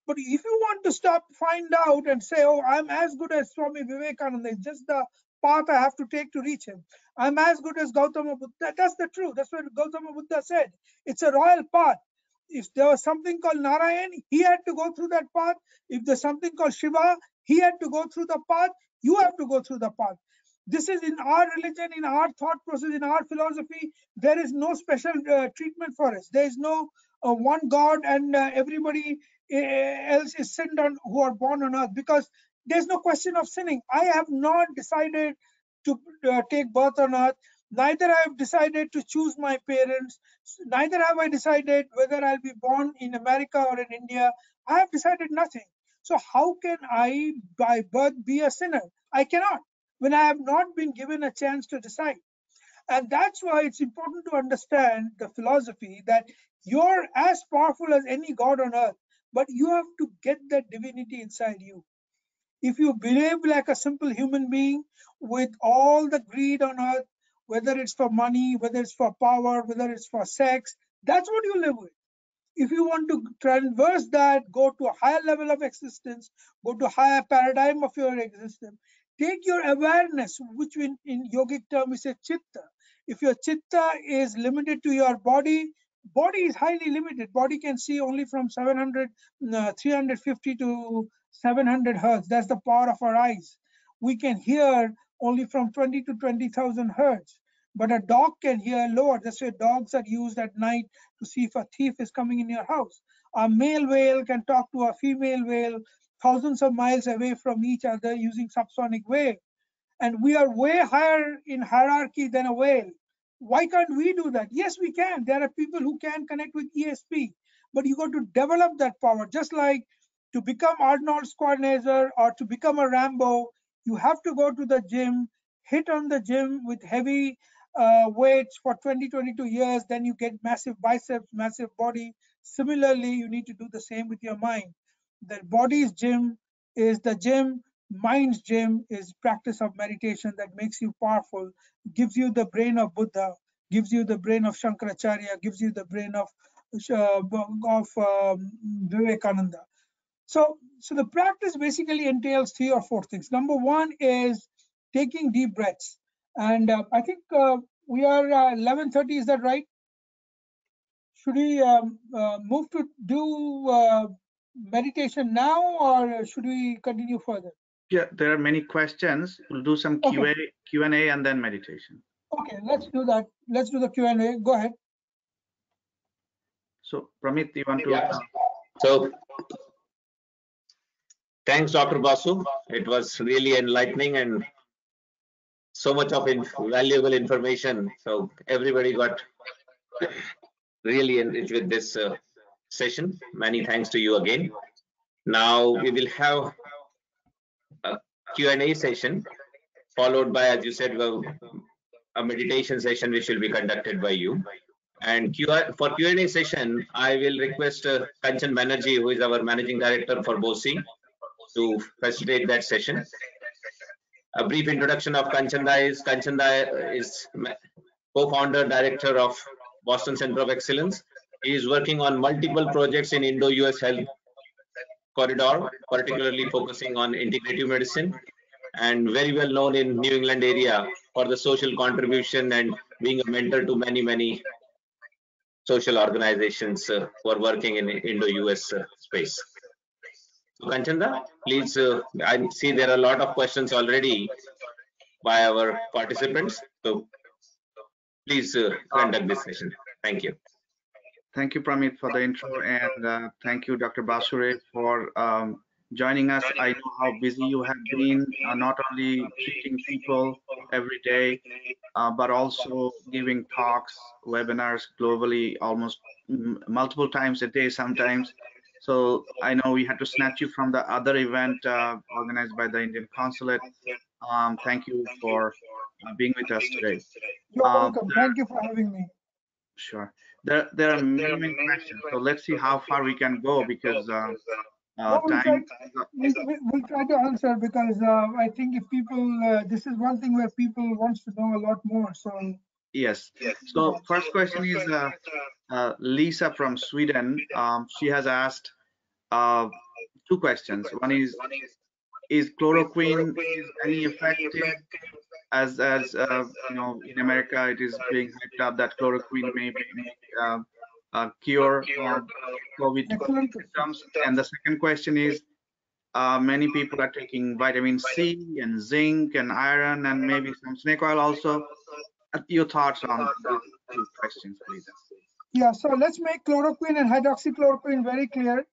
But if you want to find out and say, oh, I'm as good as Swami Vivekananda, it's just the path I have to take to reach him. I'm as good as Gautama Buddha. That's the truth. That's what Gautama Buddha said. It's a royal path. If there was something called Narayan, he had to go through that path. If there's something called Shiva, he had to go through the path. You have to go through the path. This is in our religion, in our thought process, in our philosophy. There is no special treatment for us. There is no one God and everybody else is sinned on who are born on earth, because there's no question of sinning. I have not decided to take birth on earth. Neither I have decided to choose my parents. Neither have I decided whether I'll be born in America or in India. I have decided nothing. So how can I by birth be a sinner? I cannot, when I have not been given a chance to decide. And that's why it's important to understand the philosophy that you're as powerful as any god on earth, but you have to get that divinity inside you. If you behave like a simple human being with all the greed on earth, whether it's for money, whether it's for power, whether it's for sex, that's what you live with. If you want to traverse that, go to a higher level of existence, go to a higher paradigm of your existence, take your awareness, which in yogic term is a chitta. If your chitta is limited to your body, body is highly limited. Body can see only from 350 to 700 hertz. That's the power of our eyes. We can hear only from 20 to 20,000 hertz. But a dog can hear lower. That's why dogs are used at night to see if a thief is coming in your house. A male whale can talk to a female whale thousands of miles away from each other using subsonic wave. And we are way higher in hierarchy than a whale. Why can't we do that? Yes, we can. There are people who can connect with ESP, but you got to develop that power. Just like to become Arnold Schwarzenegger or to become a Rambo, you have to go to the gym, hit on the gym with heavy weights for 22 years, then you get massive biceps, massive body. Similarly, you need to do the same with your mind. The body's gym is the gym, mind's gym is practice of meditation that makes you powerful, gives you the brain of Buddha, gives you the brain of Shankaracharya, gives you the brain of Vivekananda. So the practice basically entails 3 or 4 things. Number one is taking deep breaths. And I think we are 11:30, is that right? Should we move to do meditation now, or should we continue further? Yeah, there are many questions. We'll do some Q&A and then meditation. Okay, let's do that. Let's do the Q&A. Go ahead. So, Pramit, you want to? Yeah. So Thanks, Dr. Basu. It was really enlightening and so much of valuable information. So everybody got really enriched with this session. Many thanks to you again. Now we will have a Q&A session followed by, as you said, a meditation session which will be conducted by you. And for Q&A session, I will request Kanchan Banerjee, who is our Managing Director for BoCE, to facilitate that session. A brief introduction of Kanchan is co-founder director of Boston Center of Excellence. He is working on multiple projects in Indo-US health corridor, particularly focusing on integrative medicine, and very well known in New England area for the social contribution and being a mentor to many social organizations who are working in Indo-US space. So Kanchanda, please, I see there are a lot of questions already by our participants. So please conduct this session. Thank you. Thank you, Pramit, for the intro, and thank you, Dr. Basu-Ray, for joining us. I know how busy you have been, not only treating people every day, but also giving talks, webinars globally, almost multiple times a day sometimes. So I know we had to snatch you from the other event organized by the Indian Consulate. Thank you for being with us today. You're welcome. Thank you for having me. Sure. There are many questions, so let's see how far we can go, because we'll try to answer, because I think if people, this is one thing where people wants to know a lot more. So yes. So first question is Lisa from Sweden. She has asked two questions. One is chloroquine any effective? As you know, in America, it is being hyped up that chloroquine may cure COVID symptoms. And the second question is, many people are taking vitamin C and zinc and iron and maybe some snake oil also. Your thoughts on these two questions, please. Yeah, so let's make chloroquine and hydroxychloroquine very clear.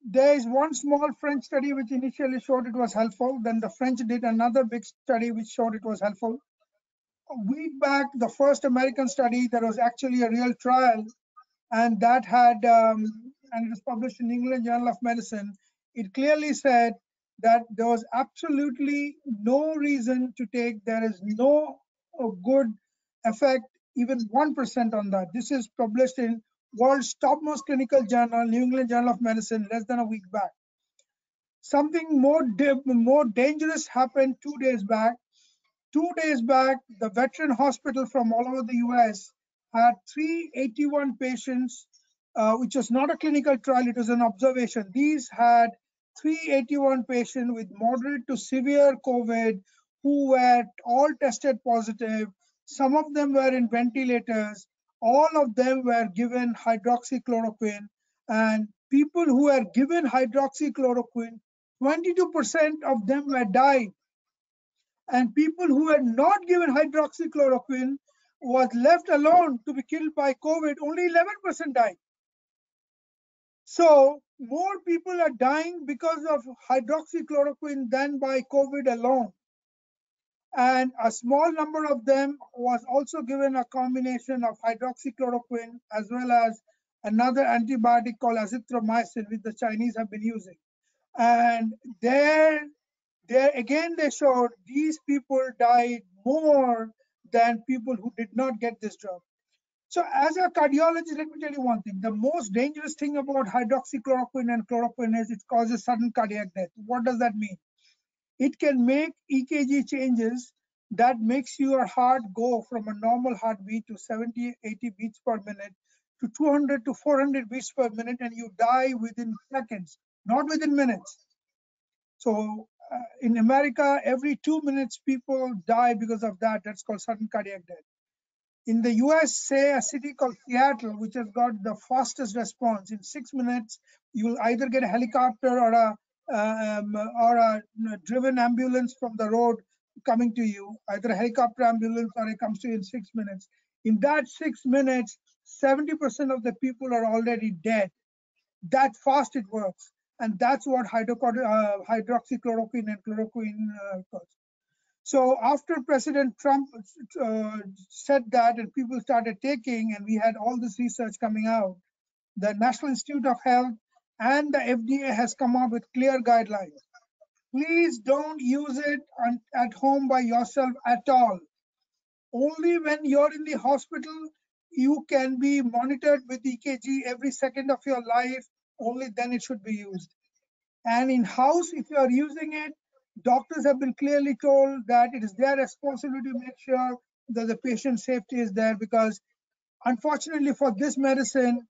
There is one small French study which initially showed it was helpful. Then the French did another big study which showed it was helpful. A week back, the first American study, there was actually a real trial, and that had, and it was published in England Journal of Medicine. It clearly said that there was absolutely no reason to take, there is no good effect, even 1% on that. This is published in world's topmost clinical journal, New England Journal of Medicine, less than a week back. Something more dangerous happened 2 days back. 2 days back, the veteran hospital from all over the US had 381 patients, which was not a clinical trial, it was an observation. These had 381 patients with moderate to severe COVID who were all tested positive. Some of them were in ventilators. All of them were given hydroxychloroquine, and people who were given hydroxychloroquine, 22% of them were died. And people who were not given hydroxychloroquine was left alone to be killed by COVID, only 11% died. So more people are dying because of hydroxychloroquine than by COVID alone. And a small number of them was also given a combination of hydroxychloroquine as well as another antibiotic called azithromycin, which the Chinese have been using. And there again, they showed these people died more than people who did not get this drug. So as a cardiologist, let me tell you one thing. The most dangerous thing about hydroxychloroquine and chloroquine is it causes sudden cardiac death. What does that mean? It can make EKG changes that makes your heart go from a normal heartbeat to 70, 80 beats per minute to 200 to 400 beats per minute, and you die within seconds, not within minutes. So in America, every 2 minutes, people die because of that. That's called sudden cardiac death. In the US, say a city called Seattle, which has got the fastest response, in 6 minutes, you will either get a helicopter or a driven ambulance from the road coming to you, either a helicopter ambulance or it comes to you in 6 minutes. In that 6 minutes, 70% of the people are already dead. That fast it works. and that's what hydroxychloroquine and chloroquine cause. So after President Trump said that and people started taking, and we had all this research coming out, the National Institute of Health and the FDA has come out with clear guidelines. Please don't use it at home by yourself at all. Only when you're in the hospital, you can be monitored with EKG every second of your life. Only then it should be used. And in house, if you are using it, doctors have been clearly told that it is their responsibility to make sure that the patient safety is there, because unfortunately for this medicine,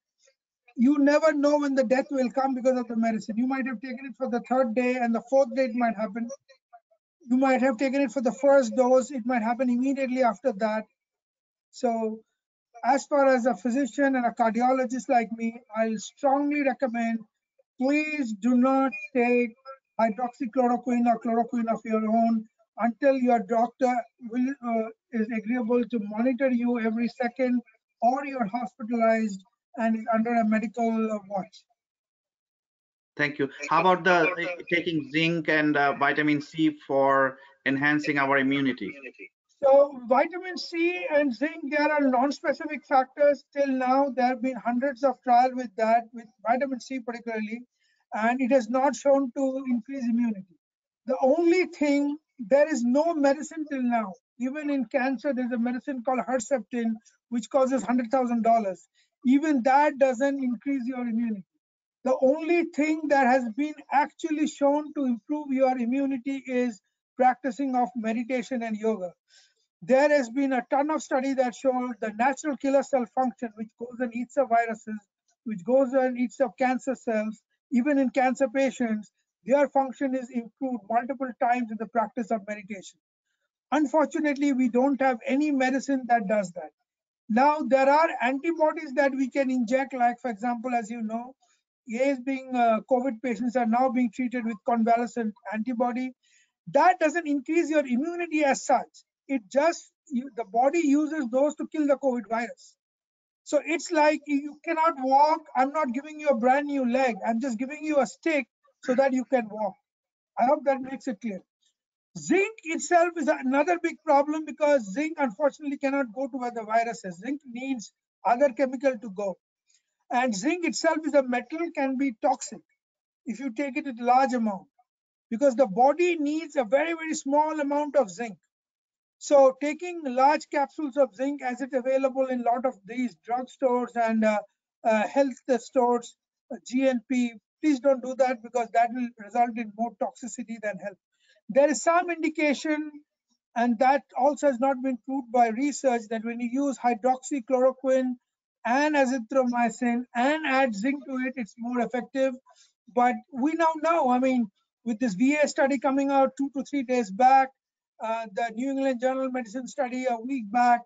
you never know when the death will come because of the medicine. You might have taken it for the 3rd day and the 4th day it might happen. You might have taken it for the first dose. It might happen immediately after that. So as far as a physician and a cardiologist like me, I'll strongly recommend, please do not take hydroxychloroquine or chloroquine of your own until your doctor is agreeable to monitor you every second, or you're hospitalized and is under a medical watch. Thank you. How about taking zinc and vitamin C for enhancing our immunity? So vitamin C and zinc, there are non-specific factors. Till now, there have been hundreds of trials with that, with vitamin C particularly, and it has not shown to increase immunity. The only thing, there is no medicine till now. Even in cancer, there's a medicine called Herceptin, which causes $100,000. Even that doesn't increase your immunity. The only thing that has been actually shown to improve your immunity is practicing of meditation and yoga. There has been a ton of study that shows the natural killer cell function, which goes and eats of viruses, which goes and eats of cancer cells. Even in cancer patients, their function is improved multiple times in the practice of meditation. Unfortunately, we don't have any medicine that does that. Now, there are antibodies that we can inject, like, for example, as you know, COVID patients are now being treated with convalescent antibody. That doesn't increase your immunity as such. It just, the body uses those to kill the COVID virus. So it's like you cannot walk. I'm not giving you a brand new leg. I'm just giving you a stick so that you can walk. I hope that makes it clear. Zinc itself is another big problem, because zinc unfortunately cannot go to where the virus is. Zinc needs other chemical to go. And zinc itself is a metal, can be toxic if you take it in large amount, because the body needs a very, very small amount of zinc. So taking large capsules of zinc, as it's available in a lot of these drugstores and health stores, GNP, please don't do that, because that will result in more toxicity than help. There is some indication, and that also has not been proved by research, that when you use hydroxychloroquine and azithromycin and add zinc to it, it's more effective. But we now know, I mean, with this VA study coming out 2 to 3 days back, the New England Journal of Medicine study a week back,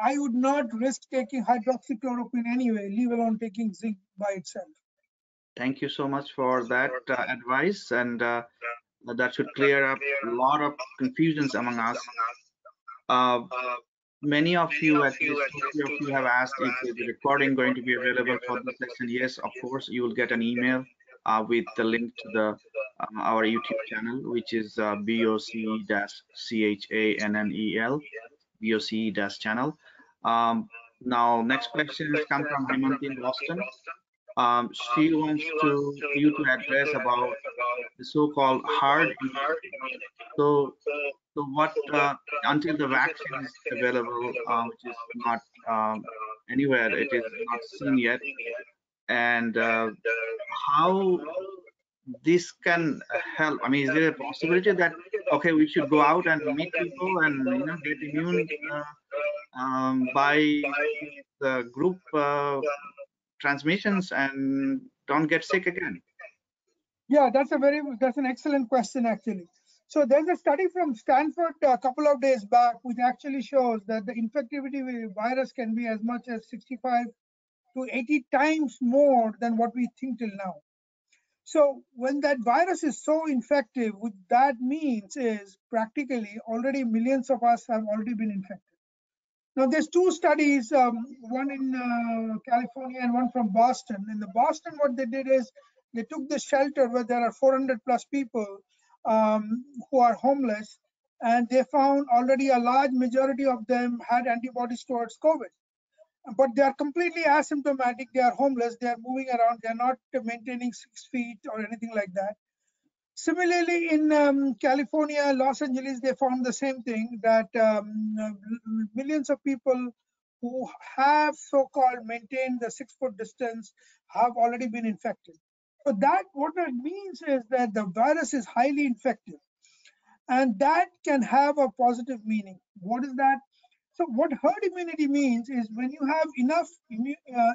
I would not risk taking hydroxychloroquine anyway, leave alone taking zinc by itself. Thank you so much for that advice, and that should clear up a lot of confusions among us. Many of you, at least 50 of you, have asked if the recording going to be available for this session. Yes, of course, you will get an email with the link to the our YouTube channel, which is BoCE-Channel, BoCE-Channel. Now, next question has come from Hemanti in Boston. She wants you to address about the so-called hard immunity. So what until the vaccine is available, which is not anywhere, it is not seen yet, and how this can help? I mean, is there a possibility that, okay, we should go out and meet people and get immune by the group transmissions and don't get sick again? Yeah, that's an excellent question, actually. So there's a study from Stanford a couple of days back, which actually shows that the infectivity with virus can be as much as 65 to 80 times more than what we think till now. So when that virus is so infective, what that means is practically already millions of us have already been infected. Now there's 2 studies, one in California and one from Boston. In the Boston, what they did is They took this shelter where there are 400 plus people who are homeless, and they found already a large majority of them had antibodies towards COVID. But they are completely asymptomatic. They are homeless. They are moving around. They are not maintaining 6 feet or anything like that. Similarly, in California, Los Angeles, they found the same thing, that millions of people who have so-called maintained the 6-foot distance have already been infected. So that what that means is that the virus is highly infective, and that can have a positive meaning. What is that? So what herd immunity means is when you have enough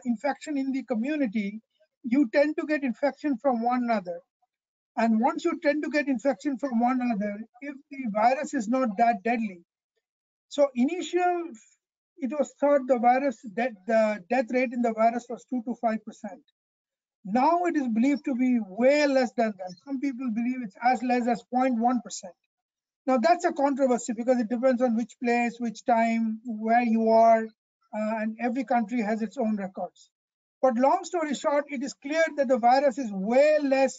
infection in the community, you tend to get infection from one another. And once you tend to get infection from one another, if the virus is not that deadly. So it was thought the death rate in the virus was 2 to 5%. Now it is believed to be way less than that. Some people believe it's as less as 0.1%. Now that's a controversy because it depends on which place, which time, where you are, and every country has its own records. But long story short, it is clear that the virus is way less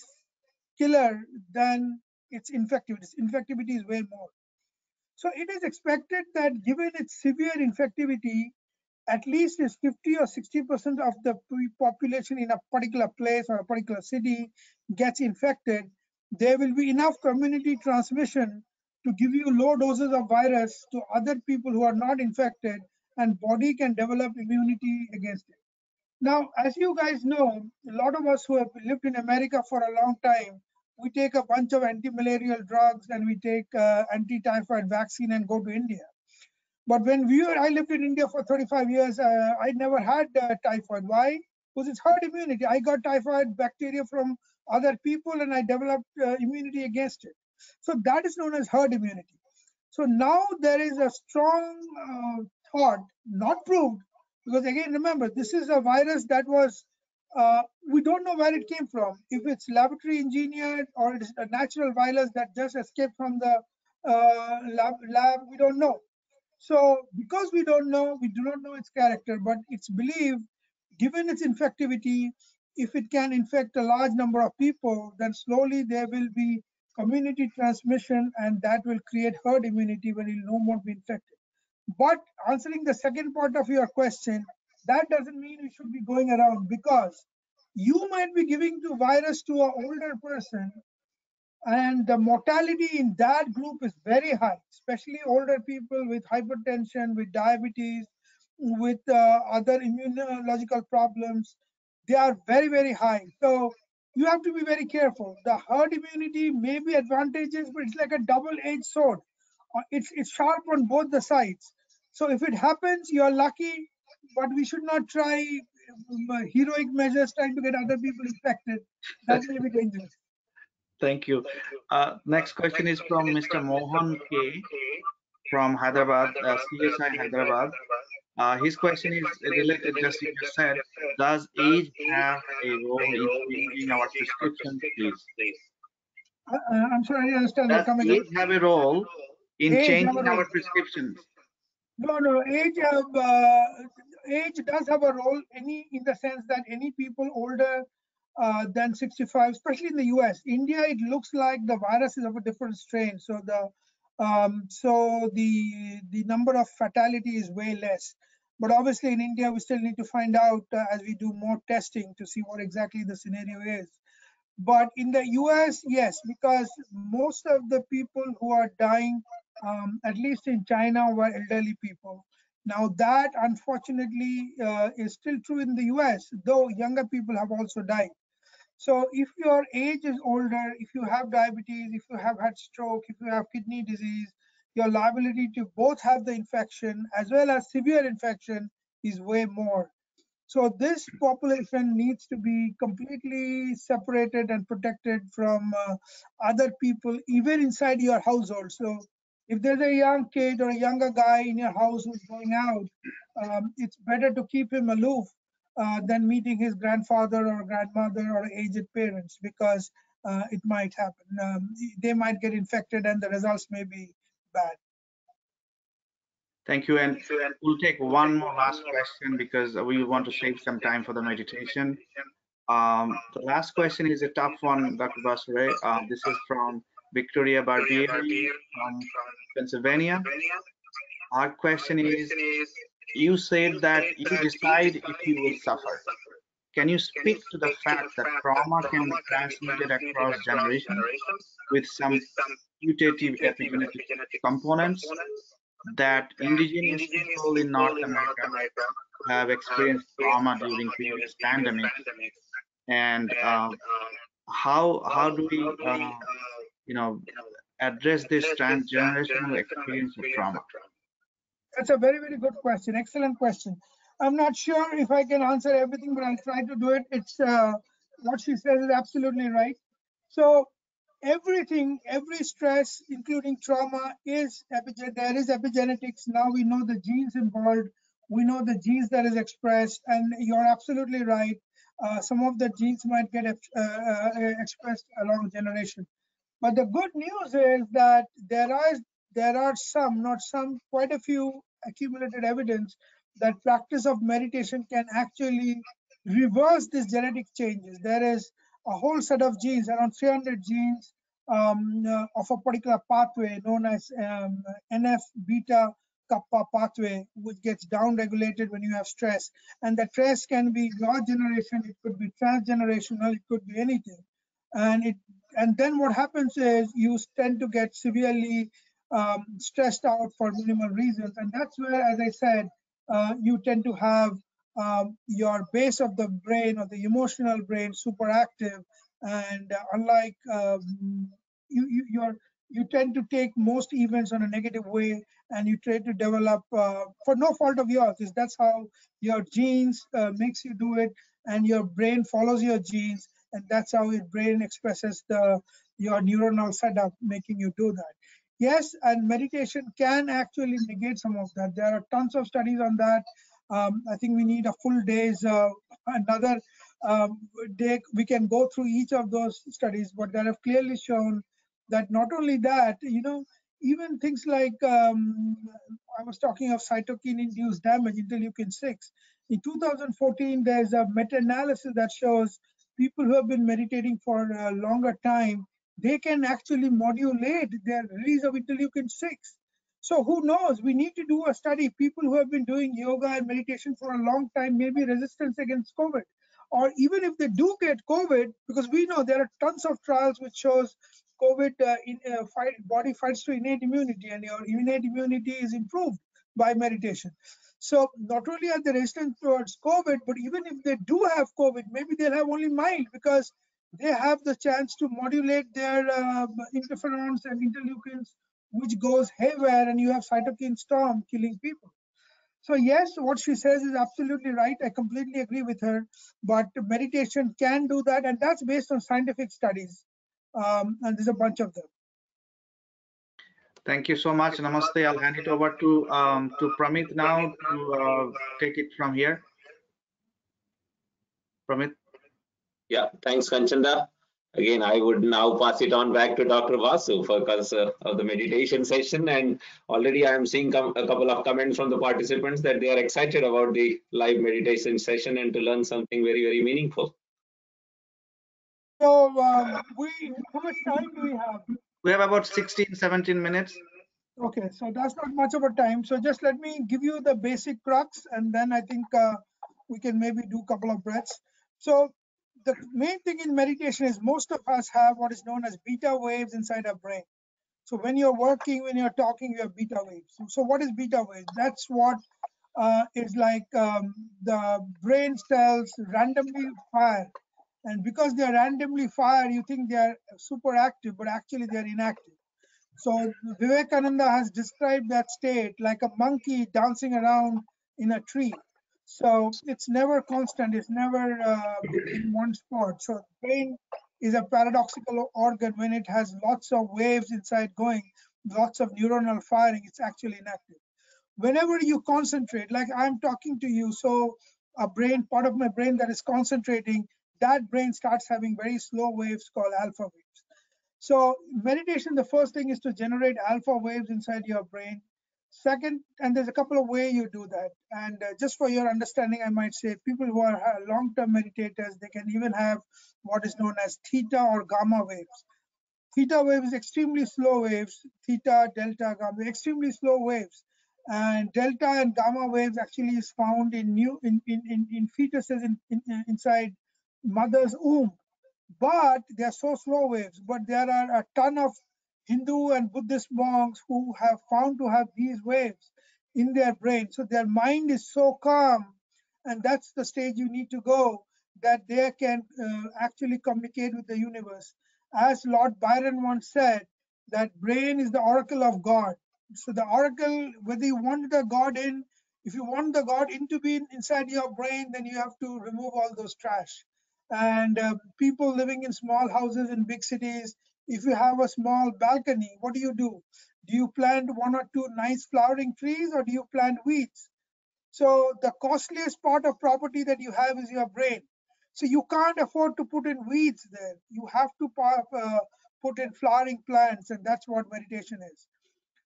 killer than its infectivity. Its infectivity is way more. So it is expected that given its severe infectivity, at least if 50 or 60% of the population in a particular place or a particular city gets infected, there will be enough community transmission to give you low doses of virus to other people who are not infected, and body can develop immunity against it. Now, as you guys know, a lot of us who have lived in America for a long time, we take a bunch of anti-malarial drugs and we take anti-typhoid vaccine and go to India. But when I lived in India for 35 years, I never had typhoid. Why? Because it's herd immunity. I got typhoid bacteria from other people and I developed immunity against it. So that is known as herd immunity. So now there is a strong thought, not proved, because again, remember, this is a virus that was, we don't know where it came from. If it's laboratory engineered or it's a natural virus that just escaped from the lab, we don't know. So because we don't know, we do not know its character, but it's believed, given its infectivity, if it can infect a large number of people, then slowly there will be community transmission, and that will create herd immunity when no one will be infected. But answering the second part of your question, that doesn't mean we should be going around, because you might be giving the virus to an older person and the mortality in that group is very high, especially older people with hypertension, with diabetes, with other immunological problems. They are very, very high. So you have to be very careful. The herd immunity may be advantageous, but it's like a double-edged sword. It's sharp on both the sides. So if it happens, you're lucky, but we should not try heroic measures trying to get other people infected. That may be dangerous. Thank you. Next question is from Mr. Mohan K. from Hyderabad, CSI Hyderabad. His question is related, just you just said, does age have a role in changing our prescriptions, please? I'm sorry, I didn't understand. Does age have a role in changing our prescriptions? No, age does have a role in the sense that any people older than 65, especially in the US. India, it looks like the virus is of a different strain. So the number of fatality is way less. But obviously in India, we still need to find out as we do more testing to see what exactly the scenario is. But in the US, yes, because most of the people who are dying, at least in China, were elderly people. Now that unfortunately is still true in the US, though younger people have also died. So if your age is older, if you have diabetes, if you have had stroke, if you have kidney disease, your liability to both have the infection as well as severe infection is way more. So this population needs to be completely separated and protected from other people, even inside your household. So if there's a young kid or a younger guy in your house who's going out, it's better to keep him aloof than meeting his grandfather or grandmother or aged parents, because it might happen. They might get infected and the results may be bad. Thank you. And we'll take one more last question because we want to save some time for the meditation. The last question is a tough one, Dr. Basu-Ray. This is from Victoria Barbieri from Pennsylvania. Our question is, you said that you decide if you will suffer. Can you speak to the fact that trauma can be transmitted across generations with some putative epigenetic components, that indigenous people in North America have experienced trauma during previous pandemics, and how do we address this transgenerational experience of trauma? That's a very, very good question. Excellent question. I'm not sure if I can answer everything, but I'll try to do it. It's what she says is absolutely right. So everything, every stress, including trauma, is there is epigenetics. Now we know the genes involved. We know the genes that is expressed, and you're absolutely right. Some of the genes might get expressed along generation. But the good news is that there are some, not some, quite a few accumulated evidence that practice of meditation can actually reverse these genetic changes. There is a whole set of genes, around 300 genes of a particular pathway known as NF beta kappa pathway, which gets down-regulated when you have stress. And the stress can be your generation, it could be transgenerational, it could be anything. And then what happens is you tend to get severely stressed out for minimal reasons, and that's where, as I said, you tend to have your base of the brain or the emotional brain super active, and unlike you tend to take most events on a negative way, and you try to develop for no fault of yours. That's how your genes makes you do it, and your brain follows your genes, and that's how your brain expresses your neuronal setup, making you do that. Yes, and meditation can actually negate some of that. There are tons of studies on that. I think we need a full day's another day. We can go through each of those studies, but that have clearly shown that not only that, even things like I was talking of cytokine-induced damage, interleukin-6. In 2014, there's a meta-analysis that shows people who have been meditating for a longer time, they can actually modulate their release of interleukin-6. So who knows? We need to do a study. People who have been doing yoga and meditation for a long time may be resistant against COVID. Or even if they do get COVID, because we know there are tons of trials which shows COVID body fights to innate immunity, and your innate immunity is improved by meditation. So not only are they resistant towards COVID, but even if they do have COVID, maybe they'll have only mild, because they have the chance to modulate their interferons and interleukins, which goes haywire, and you have cytokine storm killing people. So yes, what she says is absolutely right. I completely agree with her. But meditation can do that, and that's based on scientific studies. And there's a bunch of them. Thank you so much. Namaste. I'll hand it over to Pramit now to take it from here. Pramit. Yeah, thanks, Kanchanda. Again, I would now pass it on back to Dr. Basu for of the meditation session. And already I am seeing a couple of comments from the participants that they are excited about the live meditation session and to learn something very, very meaningful. So how much time do we have? We have about 16, 17 minutes. Okay, so that's not much of a time. So just let me give you the basic crux, and then I think we can maybe do a couple of breaths. So the main thing in meditation is most of us have what is known as beta waves inside our brain. So when you're working, when you're talking, you have beta waves. So what is beta waves? That's what is like the brain cells randomly fire. And because they're randomly fire, you think they're super active, but actually they're inactive. So Vivekananda has described that state like a monkey dancing around in a tree. So it's never constant, it's never in one spot. So brain is a paradoxical organ. When it has lots of waves inside going, lots of neuronal firing, it's actually inactive. Whenever you concentrate, like I'm talking to you, so a brain, part of my brain that is concentrating, that brain starts having very slow waves called alpha waves. So meditation, the first thing is to generate alpha waves inside your brain. Second, and there's a couple of ways you do that. And just for your understanding, I might say people who are long-term meditators, they can even have what is known as theta or gamma waves. Theta wave is extremely slow waves, theta, delta, gamma, extremely slow waves. And delta and gamma waves actually is found in fetuses inside mother's womb. But they are so slow waves. But there are a ton of Hindu and Buddhist monks who have found to have these waves in their brain. So their mind is so calm, and that's the stage you need to go, that they can actually communicate with the universe. As Lord Byron once said, that brain is the oracle of God. So the oracle, whether you want the God in, if you want the God in to be inside your brain, then you have to remove all those trash. And people living in small houses in big cities, if you have a small balcony, what do? Do you plant one or two nice flowering trees, or do you plant weeds? So the costliest part of property that you have is your brain. So you can't afford to put in weeds there. You have to put in flowering plants, and that's what meditation is.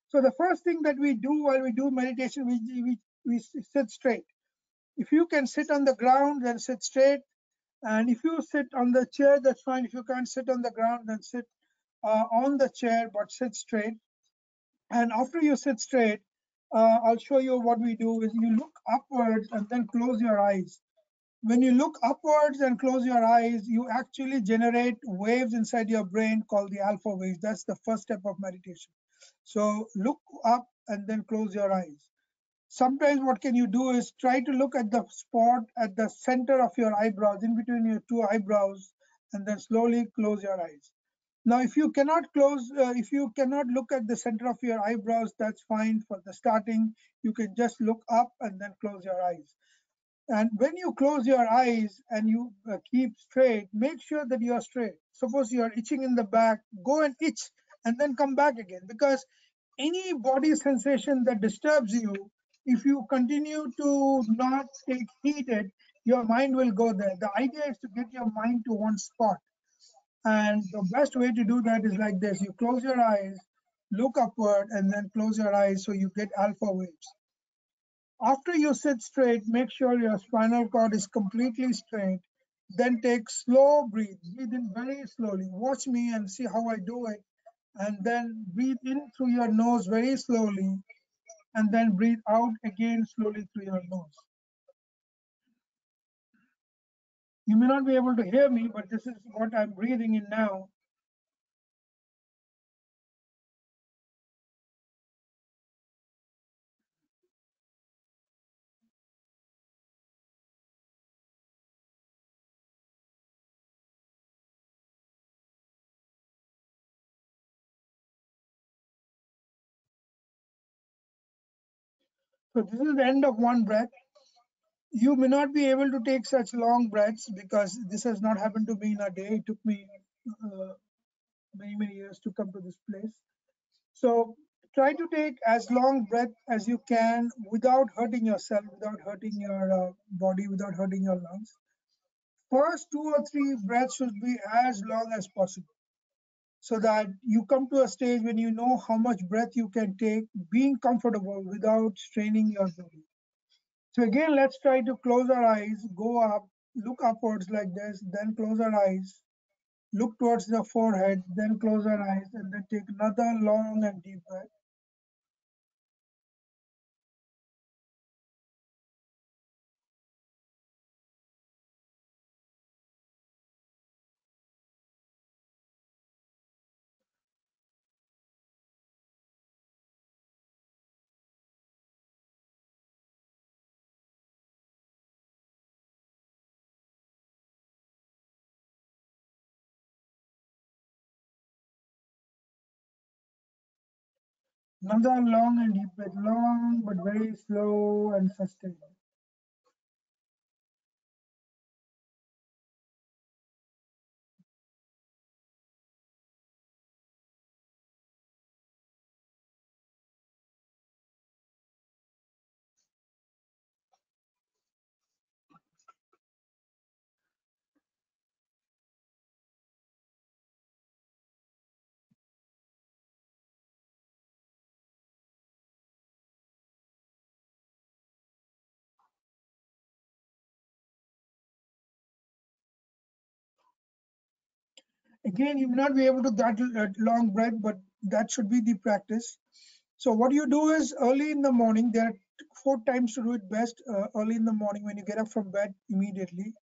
So the first thing that we do while we do meditation, we sit straight. If you can sit on the ground, then sit straight. And if you sit on the chair, that's fine. If you can't sit on the ground, then sit on the chair, but sit straight. And after you sit straight, I'll show you what we do is you look upwards and then close your eyes. When you look upwards and close your eyes, you actually generate waves inside your brain called the alpha waves. That's the first step of meditation. So look up and then close your eyes. Sometimes what can you do is try to look at the spot at the center of your eyebrows, in between your two eyebrows, and then slowly close your eyes. Now, if you cannot look at the center of your eyebrows, that's fine for the starting. You can just look up and then close your eyes. And when you close your eyes and you keep straight, make sure that you are straight. Suppose you are itching in the back, go and itch and then come back again, because any body sensation that disturbs you, if you continue to not take heated, your mind will go there. The idea is to get your mind to one spot. And the best way to do that is like this. You close your eyes, look upward, and then close your eyes so you get alpha waves. After you sit straight, make sure your spinal cord is completely straight. Then take slow breathe. Breathe in very slowly. Watch me and see how I do it. And then breathe in through your nose very slowly. And then breathe out again slowly through your nose. You may not be able to hear me, but this is what I'm breathing in now. So this is the end of one breath. You may not be able to take such long breaths because this has not happened to me in a day. It took me many years to come to this place. So try to take as long breath as you can without hurting yourself, without hurting your body, without hurting your lungs. First 2 or 3 breaths should be as long as possible, so that you come to a stage when you know how much breath you can take, being comfortable without straining your body. So again, let's try to close our eyes, go up, look upwards like this, then close our eyes, look towards the forehead, then close our eyes, and then take another long and deep breath. Another long and deep breath, long but very slow and sustained. Again, you may not be able to do that long breath, but that should be the practice. So what you do is early in the morning, there are 4 times to do it best. Early in the morning when you get up from bed immediately,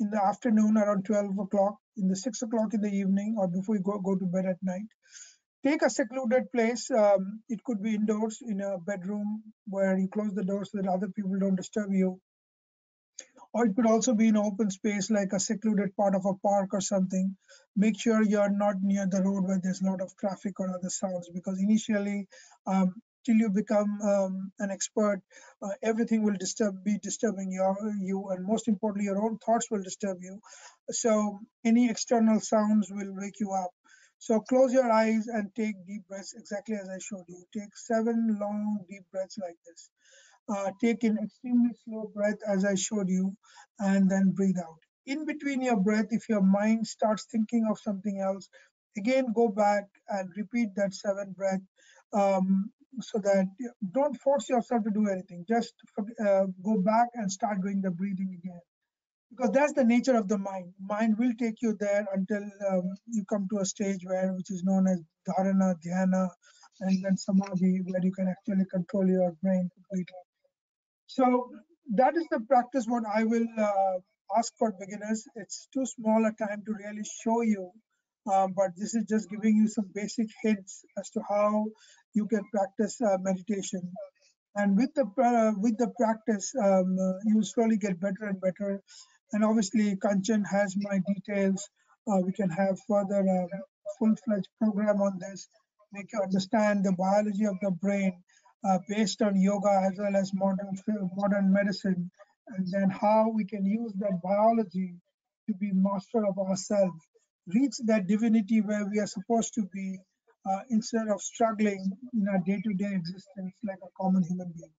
in the afternoon around 12 o'clock, in the 6 o'clock in the evening, or before you go to bed at night. Take a secluded place. It could be indoors in a bedroom where you close the door so that other people don't disturb you. Or it could also be in open space like a secluded part of a park or something. Make sure you're not near the road where there's a lot of traffic or other sounds, because initially, till you become an expert, everything will be disturbing you, and most importantly, your own thoughts will disturb you. So any external sounds will wake you up. So close your eyes and take deep breaths exactly as I showed you. Take 7 long deep breaths like this. Take in extremely slow breath as I showed you, and then breathe out. In between your breath, if your mind starts thinking of something else, again go back and repeat that 7 breath, so that don't force yourself to do anything. Just go back and start doing the breathing again, because that's the nature of the mind. Mind will take you there until you come to a stage which is known as dharana, dhyana, and then samadhi, where you can actually control your brain completely. So that is the practice what I will ask for beginners. It's too small a time to really show you, but this is just giving you some basic hints as to how you can practice meditation. And with the practice, you will slowly get better and better. And obviously, Kanchan has my details. We can have further full-fledged program on this, make you understand the biology of the brain based on yoga as well as modern medicine, and then how we can use that biology to be master of ourselves, reach that divinity where we are supposed to be, instead of struggling in our day-to-day existence like a common human being.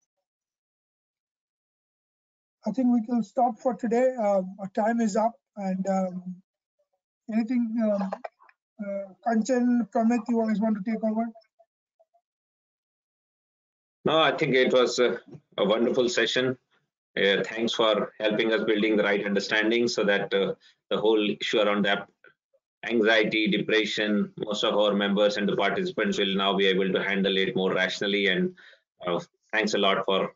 I think we can stop for today. Our time is up, and anything, Kanchan, Pramit, you always want to take over? No, I think it was a wonderful session. Thanks for helping us building the right understanding, so that the whole issue around that anxiety, depression, most of our members and the participants will now be able to handle it more rationally. And thanks a lot for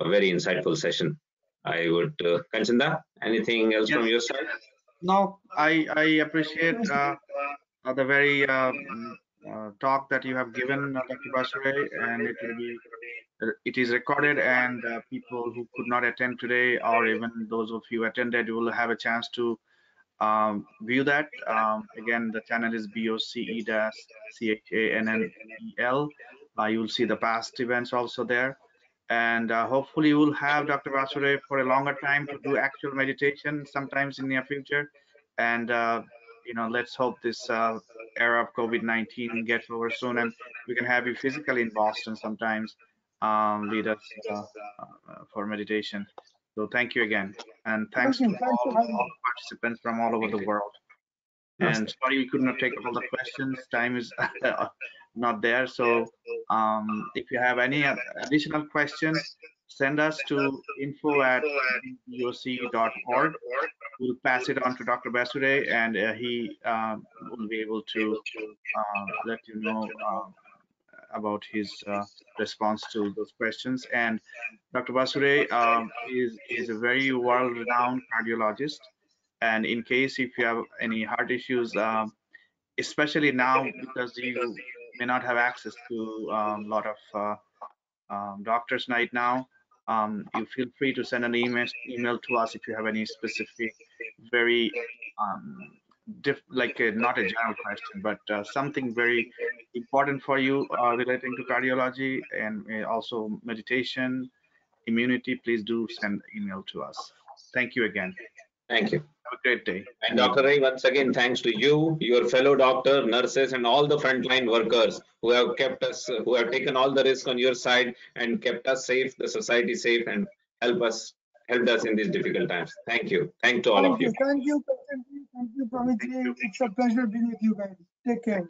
a very insightful session. I would, Kanchanda, anything else from your side? No, I appreciate the very talk that you have given, Dr. Basu-Ray, and it is recorded, and people who could not attend today, or even those of you attended, will have a chance to view that. Again, the channel is BoCE-Channel. You will see the past events also there. And hopefully we'll have Dr. Basu-Ray for a longer time to do actual meditation sometimes in the near future. And let's hope this era of COVID-19 gets over soon, and we can have you physically in Boston sometimes, lead us for meditation. So thank you again, and thanks to all participants from all over the world. And sorry we could not take all the questions. Time is not there. So if you have any additional questions, send us to info@boce.org. We'll pass it on to Dr. Basu-Ray, and he will be able to let you know about his response to those questions. And Dr. Basu-Ray is a very world-renowned cardiologist. And in case if you have any heart issues, especially now because you may not have access to a lot of doctors right now, you feel free to send an email to us if you have any specific, very not a general question, but something very important for you relating to cardiology and also meditation, immunity. Please do send email to us. Thank you again. Thank you. Have a great day. And Dr. Ray, once again, thanks to you, your fellow doctor, nurses, and all the frontline workers who have kept us, who have taken all the risk on your side and kept us safe, the society safe, and helped us in these difficult times. Thank you. Thank to all of you. Thank you, Pramit. It's a pleasure being with you guys. Take care.